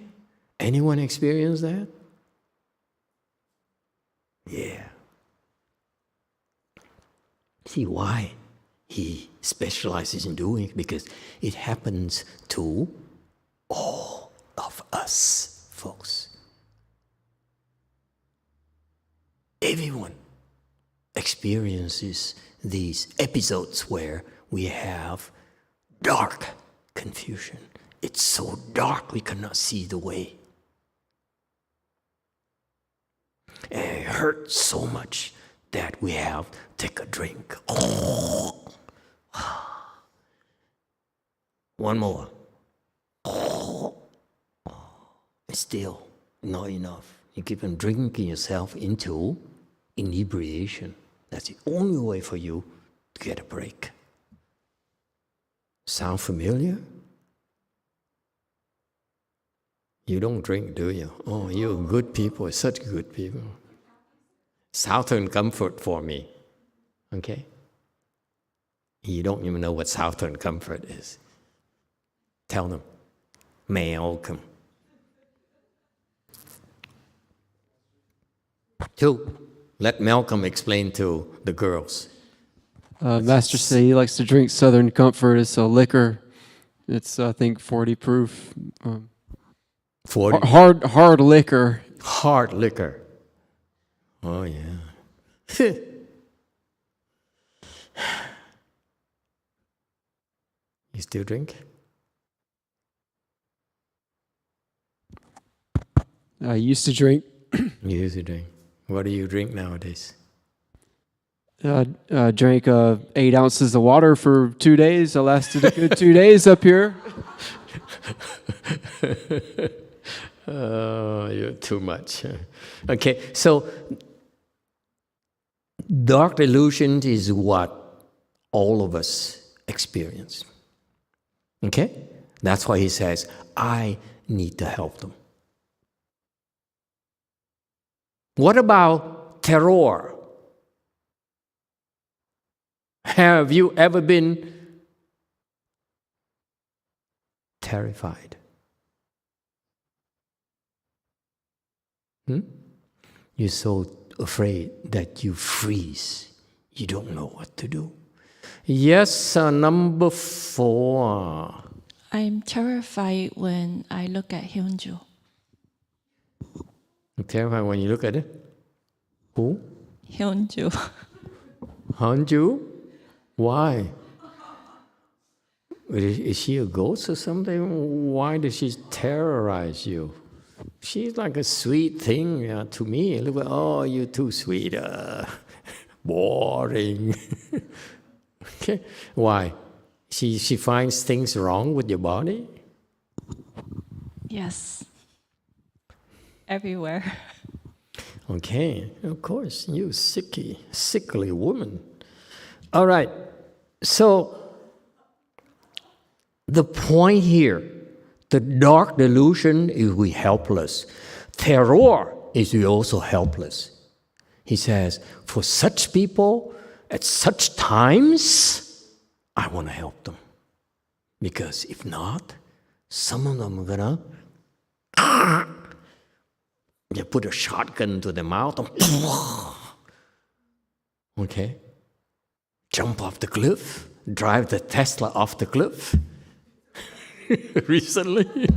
Anyone experience that? Yeah. See why he specializes in doing it? Because it happens to all of us, folks. Everyone experiences these episodes where we have dark confusion It's so dark we cannot see the way. And it hurts so much that we have to take a drink. One more. It's still not enough. You keep on drinking yourself into inebriation. That's the only way for you to get a break. Sound familiar? You don't drink, do you? Oh, you're good people, such good people. Southern comfort for me. Okay? You don't even know what Southern comfort is. Tell them. Malcolm. 2. Let Malcolm explain to the girls. Master said he likes to drink Southern Comfort. It's a liquor. It's, I think, 40 proof. 40? Hard liquor. Hard liquor. Oh, yeah. You still drink? I used to drink. You used to drink. What do you drink nowadays? Drank 8 ounces of water for 2 days. I lasted a good 2 days up here. Oh, you're too much. Okay, so dark delusion is what all of us experience. Okay? That's why he says, I need to help them. What about terror? Have you ever been terrified? You're so afraid that you freeze. You don't know what to do. Yes, number 4. I'm terrified when I look at Hyunju. You're terrified when you look at it? Who? Hyunju. Hyunju? Why? Is she a ghost or something? Why does she terrorize you? She's like a sweet thing to me. Look, oh, you're too sweet. Boring. Okay. Why? She finds things wrong with your body? Yes. Everywhere. Okay, of course, you sickly woman. All right, so the point here, the dark delusion is we helpless. Terror is we also helpless. He says, for such people, at such times, I want to help them. Because if not, some of them are gonna you put a shotgun to their mouth. Okay? Jump off the cliff. Drive the Tesla off the cliff. Recently.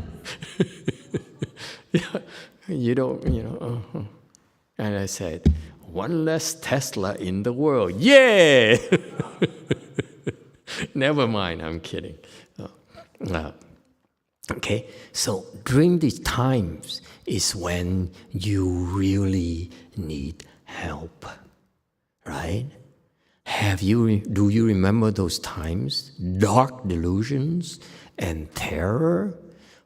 Yeah, you don't, And I said, one less Tesla in the world. Yeah! Never mind, I'm kidding. Okay, so during these times is when you really need help, right? Do you remember those times? Dark delusions and terror?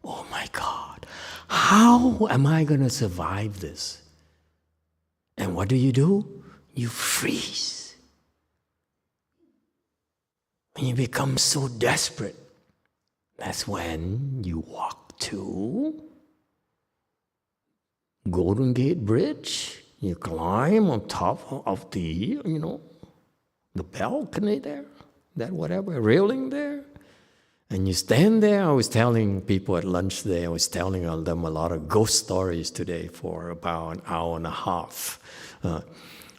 Oh my God, how am I going to survive this? And what do? You freeze. And you become so desperate. That's when you walk to Golden Gate Bridge. You climb on top of the, the balcony there, that whatever, railing there. And you stand there. I was telling people at lunch today, I was telling them a lot of ghost stories today for about an hour and a half.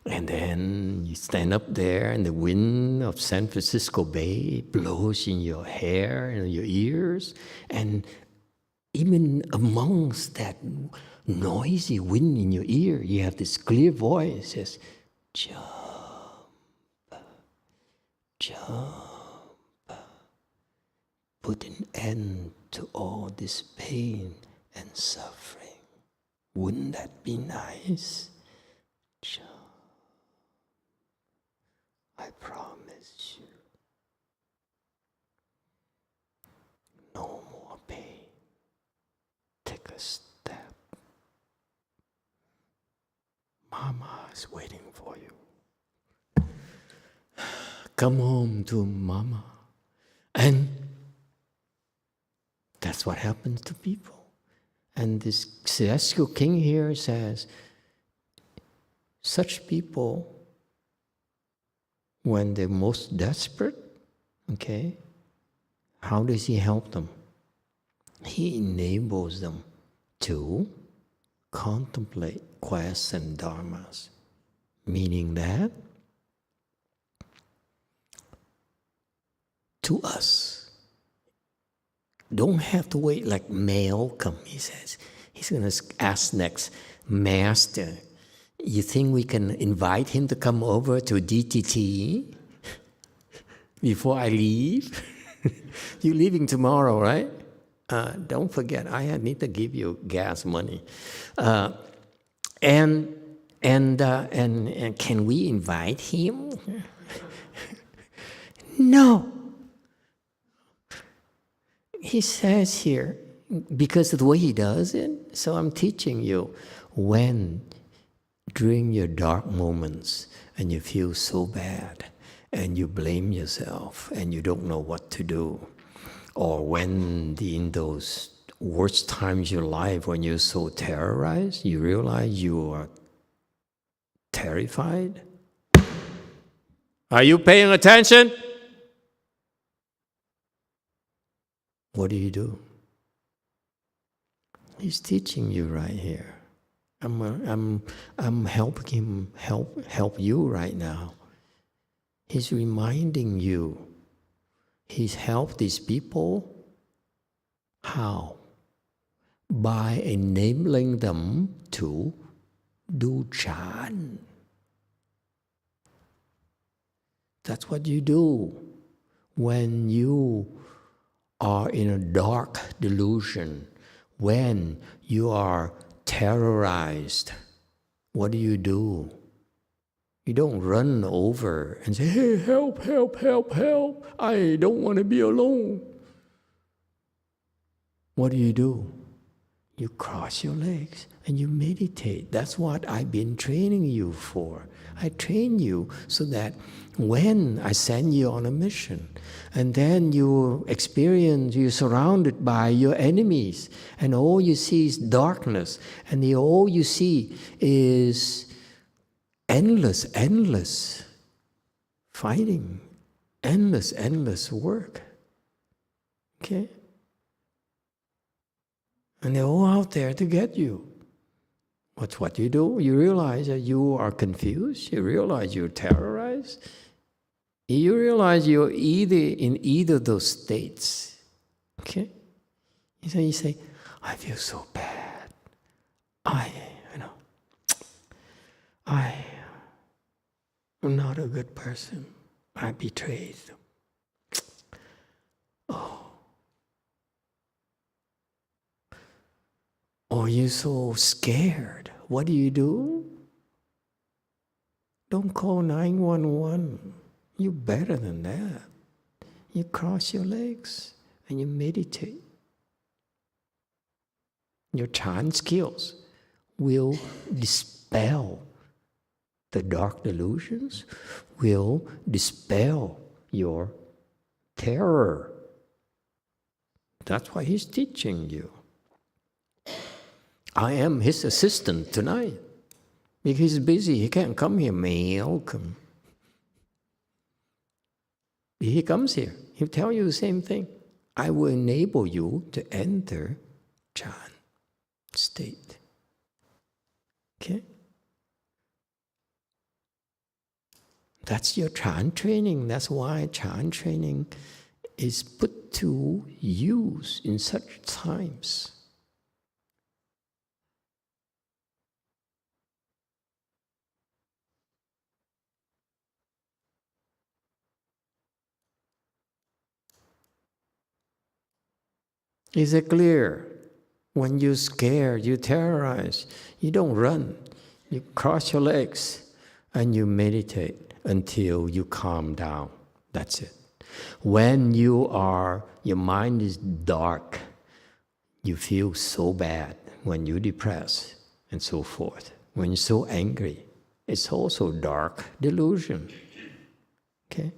And then you stand up there and the wind of San Francisco Bay blows in your hair and your ears. And even amongst that noisy wind in your ear, you have this clear voice that says, jump, jump. put an end to all this pain and suffering. Wouldn't that be nice? I promise you, no more pain. Take a step. Mama is waiting for you. Come home to Mama. And that's what happens to people. And this celestial king here says, such people, when they're most desperate, okay, how does he help them? He enables them to contemplate quests and dharmas, meaning that to us, don't have to wait like mail come, he says. He's going to ask next, Master, you think we can invite him to come over to DTT before I leave? You're leaving tomorrow, right? Don't forget, I need to give you gas money. And can we invite him? No. He says here, because of the way he does it, so I'm teaching you, when during your dark moments and you feel so bad and you blame yourself and you don't know what to do, or when in those worst times in your life when you're so terrorized, you realize you are terrified. Are you paying attention? What do? He's teaching you right here. I'm helping him help you right now. He's reminding you. He's helped these people. How? By enabling them to do chan. That's what you do when you are in a dark delusion, when you are terrorized. What do? You don't run over and say, hey, help, help, help, help. I don't want to be alone. What do? You cross your legs and you meditate. That's what I've been training you for. I train you so that when I send you on a mission, and then you experience, you're surrounded by your enemies, and all you see is darkness, and all you see is endless fighting, endless work. Okay? And they're all out there to get you. What's what you do? You realize that you are confused. You realize you're terrorized. You realize you're in either of those states. Okay? So you say, I feel so bad. I'm not a good person. I betrayed them. Oh. Or you're so scared. What do? Don't call 911. You're better than that. You cross your legs and you meditate. Your Chan skills will dispel the dark delusions, will dispel your terror. That's why he's teaching you. I am his assistant tonight. Because he's busy, he can't come here. Welcome. He comes here, he'll tell you the same thing. I will enable you to enter Chan state. Okay? That's your Chan training. That's why Chan training is put to use in such times. Is it clear? When you're scared, you're terrorized, you don't run. You cross your legs and you meditate until you calm down. That's it. When your mind is dark, you feel so bad. When you're depressed and so forth. When you're so angry, it's also dark delusion. Okay?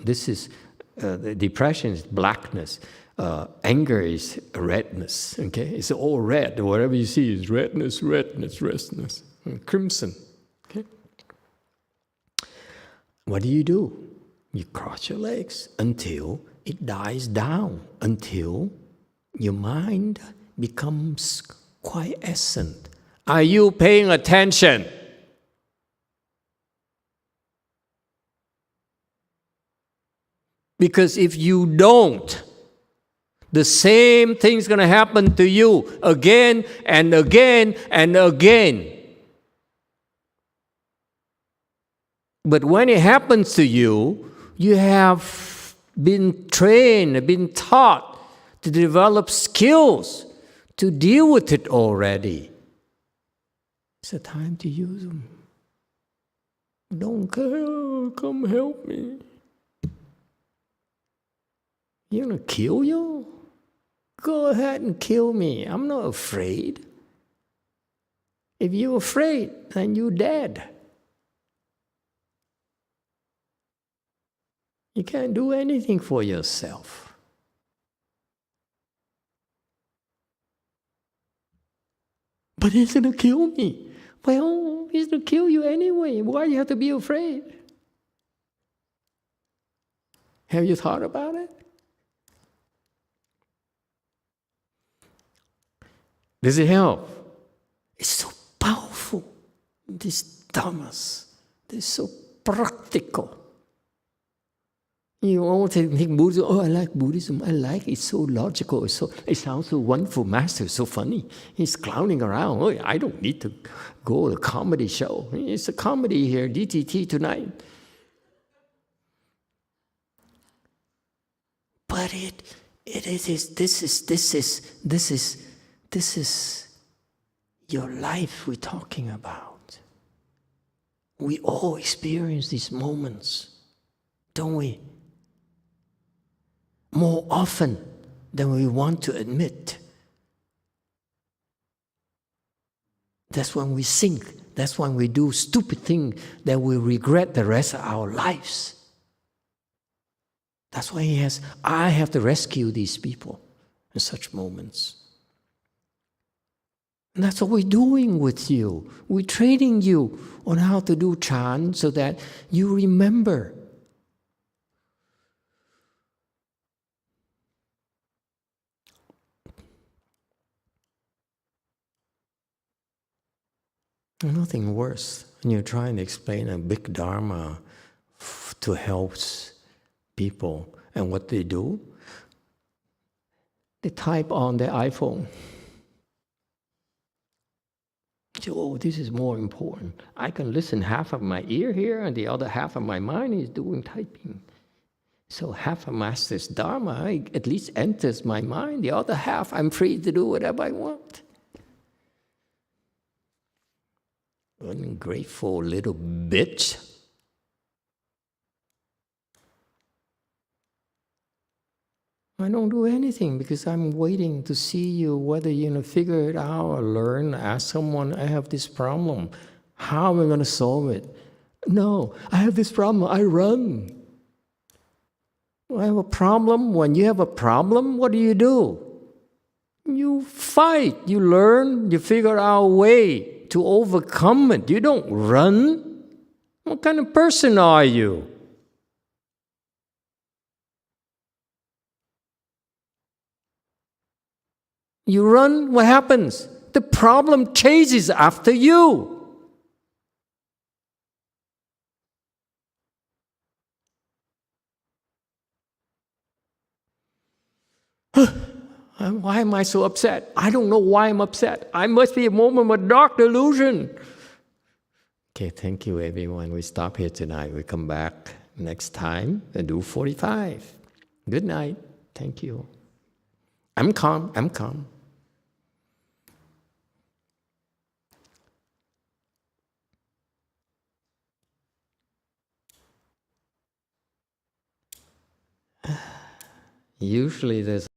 This is, the depression is blackness. Anger is redness. Okay? It's all red. Whatever you see is redness, crimson. Okay? What do? You cross your legs until it dies down, until your mind becomes quiescent. Are you paying attention? Because if you don't, the same thing's going to happen to you again and again and again. But when it happens to you, you have been trained, been taught to develop skills to deal with it already. It's a time to use them. Don't come help me. You're going to kill you? Go ahead and kill me. I'm not afraid. If you're afraid, then you're dead. You can't do anything for yourself. But it's going to kill me. Well, it's going to kill you anyway. Why do you have to be afraid? Have you thought about it? Does it help? It's so powerful. These dharmas, they're so practical. You all think Buddhism, oh, I like Buddhism. I like it. It's so logical. It sounds so wonderful. Master is so funny. He's clowning around. Oh, I don't need to go to a comedy show. It's a comedy here, DTT tonight. But this is your life we're talking about. We all experience these moments, don't we? More often than we want to admit. That's when we sink. That's when we do stupid things that we regret the rest of our lives. That's why I have to rescue these people in such moments. And that's what we're doing with you. We're training you on how to do Chan so that you remember. Nothing worse when you're trying to explain a big Dharma to help people. And what they do? They type on their iPhone. Oh, this is more important. I can listen half of my ear here and the other half of my mind is doing typing. So half of Master's Dharma at least enters my mind. The other half, I'm free to do whatever I want. Ungrateful little bitch. I don't do anything because I'm waiting to see you, whether you're going to figure it out or learn, ask someone, I have this problem. How am I going to solve it? No, I have this problem, I run. I have a problem. When you have a problem, what do? You fight, you learn, you figure out a way to overcome it. You don't run. What kind of person are you? You run, what happens? The problem chases after you. Why am I so upset? I don't know why I'm upset. I must be a moment of dark delusion. Okay, thank you everyone. We stop here tonight. We come back next time and do 45. Good night. Thank you. I'm calm, I'm calm. Usually there's